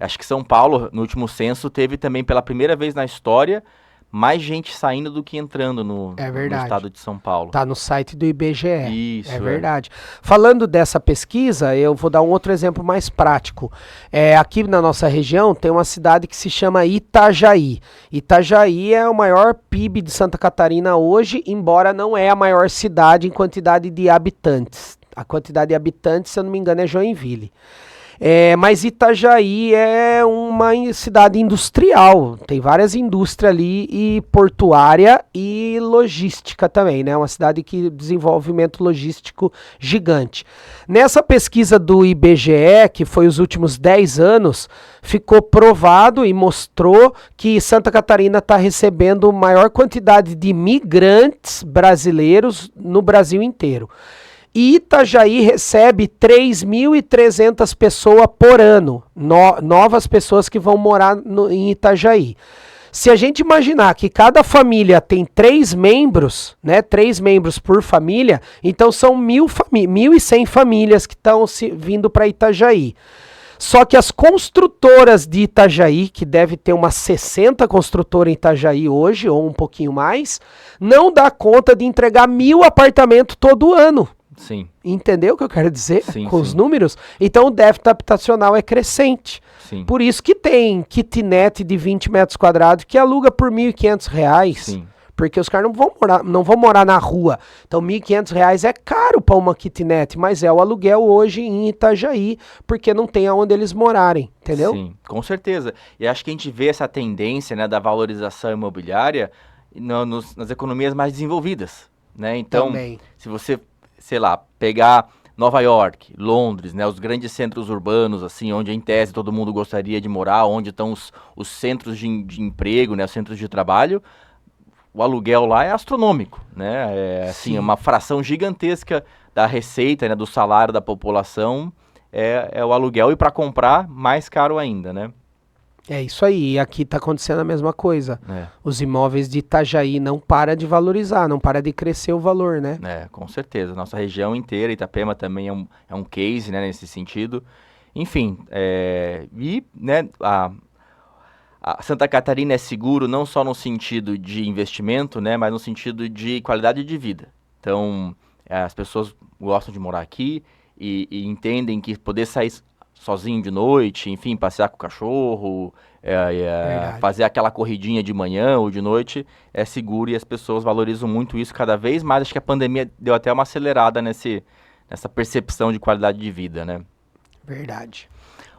Acho que São Paulo, no último censo, teve também pela primeira vez na história mais gente saindo do que entrando no estado de São Paulo. Tá no site do IBGE. Isso, é verdade. Falando dessa pesquisa, eu vou dar um outro exemplo mais prático. Aqui na nossa região tem uma cidade que se chama Itajaí. Itajaí é o maior PIB de Santa Catarina hoje, embora não é a maior cidade em quantidade de habitantes. A quantidade de habitantes, se eu não me engano, é Joinville. Mas Itajaí é uma cidade industrial, tem várias indústrias ali, e portuária e logística também, né? Uma cidade que desenvolvimento logístico gigante. Nessa pesquisa do IBGE, que foi os últimos 10 anos, ficou provado e mostrou que Santa Catarina está recebendo maior quantidade de migrantes brasileiros no Brasil inteiro. E Itajaí recebe 3.300 pessoas por ano, novas pessoas que vão morar em Itajaí. Se a gente imaginar que cada família tem 3 membros, né, 3 membros por família, então são 1.100 famílias que estão vindo para Itajaí. Só que as construtoras de Itajaí, que deve ter umas 60 construtoras em Itajaí hoje, ou um pouquinho mais, não dá conta de entregar 1.000 apartamentos todo ano. Sim. Entendeu o que eu quero dizer sim, com sim. os números? Então o déficit habitacional é crescente. Sim. Por isso que tem kitnet de 20 metros quadrados que aluga por R$1.500. Sim. Porque os caras não vão morar na rua. Então R$1.500 é caro para uma kitnet, mas é o aluguel hoje em Itajaí, porque não tem aonde eles morarem, entendeu? Sim, com certeza. E acho que a gente vê essa tendência, né, da valorização imobiliária nas economias mais desenvolvidas, né? Então, Também. se você, sei lá, pegar Nova York, Londres, né, os grandes centros urbanos, assim, onde em tese todo mundo gostaria de morar, onde estão os centros de emprego, né, os centros de trabalho, o aluguel lá é astronômico, né? Assim, uma fração gigantesca da receita, né, do salário da população é o aluguel, e para comprar, mais caro ainda, né? É isso aí, e aqui está acontecendo a mesma coisa. Os imóveis de Itajaí não param de valorizar, não para de crescer o valor, né? Com certeza. Nossa região inteira, Itapema também é um case, né, nesse sentido. Enfim, né, a Santa Catarina é seguro não só no sentido de investimento, né, mas no sentido de qualidade de vida. Então, as pessoas gostam de morar aqui e entendem que poder sair sozinho de noite, enfim, passear com o cachorro, fazer aquela corridinha de manhã ou de noite é seguro, e as pessoas valorizam muito isso cada vez mais. Acho que a pandemia deu até uma acelerada nessa percepção de qualidade de vida, né? Verdade.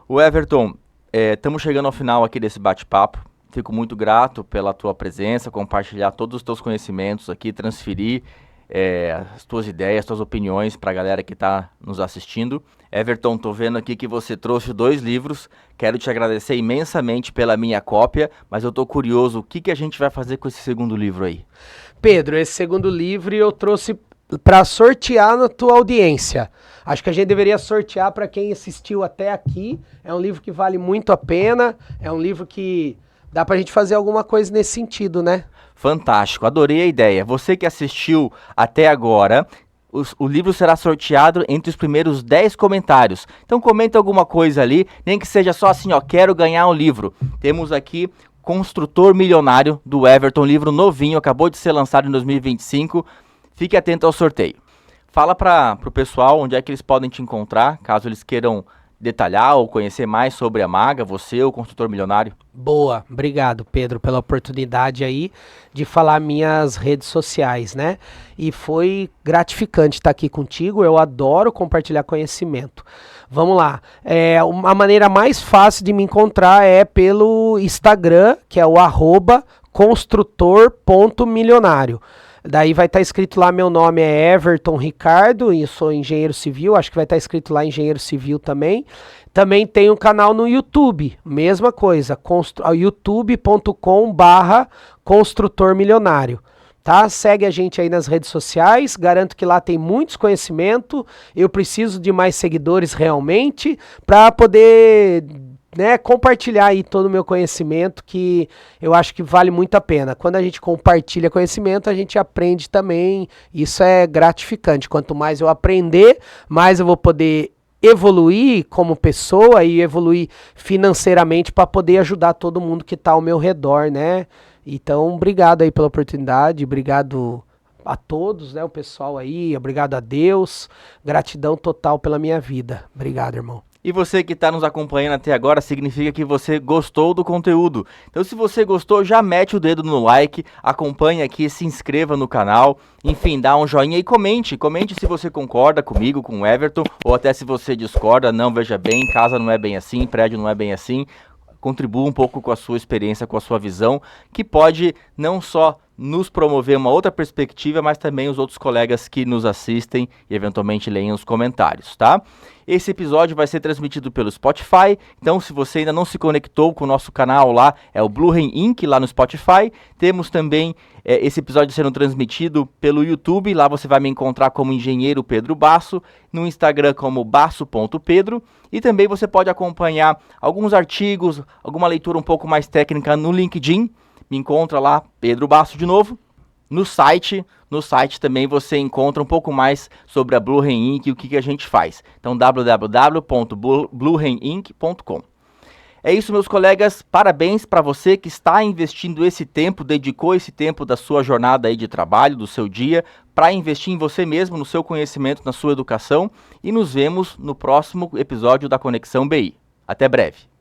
O Everton, estamos chegando ao final aqui desse bate-papo. Fico muito grato pela tua presença, compartilhar todos os teus conhecimentos aqui, transferir as tuas ideias, as tuas opiniões para a galera que está nos assistindo. Everton, tô vendo aqui que você trouxe 2 livros, quero te agradecer imensamente pela minha cópia, mas eu tô curioso, o que a gente vai fazer com esse segundo livro aí? Pedro, esse segundo livro eu trouxe para sortear na tua audiência. Acho que a gente deveria sortear para quem assistiu até aqui. É um livro que vale muito a pena, é um livro que dá pra gente fazer alguma coisa nesse sentido, né? Fantástico, adorei a ideia. Você que assistiu até agora, o livro será sorteado entre os primeiros 10 comentários. Então comenta alguma coisa ali, nem que seja só assim, ó, quero ganhar um livro. Temos aqui Construtor Milionário, do Everton, livro novinho, acabou de ser lançado em 2025. Fique atento ao sorteio. Fala para o pessoal onde é que eles podem te encontrar, caso eles queiram detalhar ou conhecer mais sobre a Maga, você, o Construtor Milionário. Boa, obrigado, Pedro, pela oportunidade aí de falar minhas redes sociais, né? E foi gratificante estar aqui contigo, eu adoro compartilhar conhecimento. Vamos lá, a maneira mais fácil de me encontrar é pelo Instagram, que é o @construtor.milionário. Daí vai estar escrito lá, meu nome é Everton Ricardo e eu sou engenheiro civil, acho que vai estar escrito lá engenheiro civil também. Também tem um canal no YouTube, mesma coisa, youtube.com/construtor milionário. Tá? Segue a gente aí nas redes sociais, garanto que lá tem muitos conhecimentos, eu preciso de mais seguidores realmente para poder, né, compartilhar aí todo o meu conhecimento, que eu acho que vale muito a pena. Quando a gente compartilha conhecimento, a gente aprende também, isso é gratificante. Quanto mais eu aprender, mais eu vou poder evoluir como pessoa e evoluir financeiramente para poder ajudar todo mundo que está ao meu redor, né? Então, obrigado aí pela oportunidade, obrigado a todos, né, o pessoal aí, obrigado a Deus, gratidão total pela minha vida. Obrigado, irmão. E você que está nos acompanhando até agora, significa que você gostou do conteúdo. Então, se você gostou, já mete o dedo no like, acompanhe aqui, se inscreva no canal, enfim, dá um joinha e comente. Comente se você concorda comigo, com o Everton, ou até se você discorda. Não, veja bem, casa não é bem assim, prédio não é bem assim. Contribua um pouco com a sua experiência, com a sua visão, que pode não só nos promover uma outra perspectiva, mas também os outros colegas que nos assistem e eventualmente leem os comentários, tá? Esse episódio vai ser transmitido pelo Spotify, então se você ainda não se conectou com o nosso canal lá, é o Bluehain Inc. lá no Spotify. Temos também esse episódio sendo transmitido pelo YouTube, lá você vai me encontrar como Engenheiro Pedro Basso, no Instagram como basso.pedro, e também você pode acompanhar alguns artigos, alguma leitura um pouco mais técnica no LinkedIn. Me encontra lá, Pedro Basso de novo. No site também você encontra um pouco mais sobre a Bluehain Inc. e o que a gente faz. Então, www.bluehaininc.com. É isso, meus colegas. Parabéns para você que está investindo esse tempo, dedicou esse tempo da sua jornada aí de trabalho, do seu dia, para investir em você mesmo, no seu conhecimento, na sua educação. E nos vemos no próximo episódio da Conexão BI. Até breve.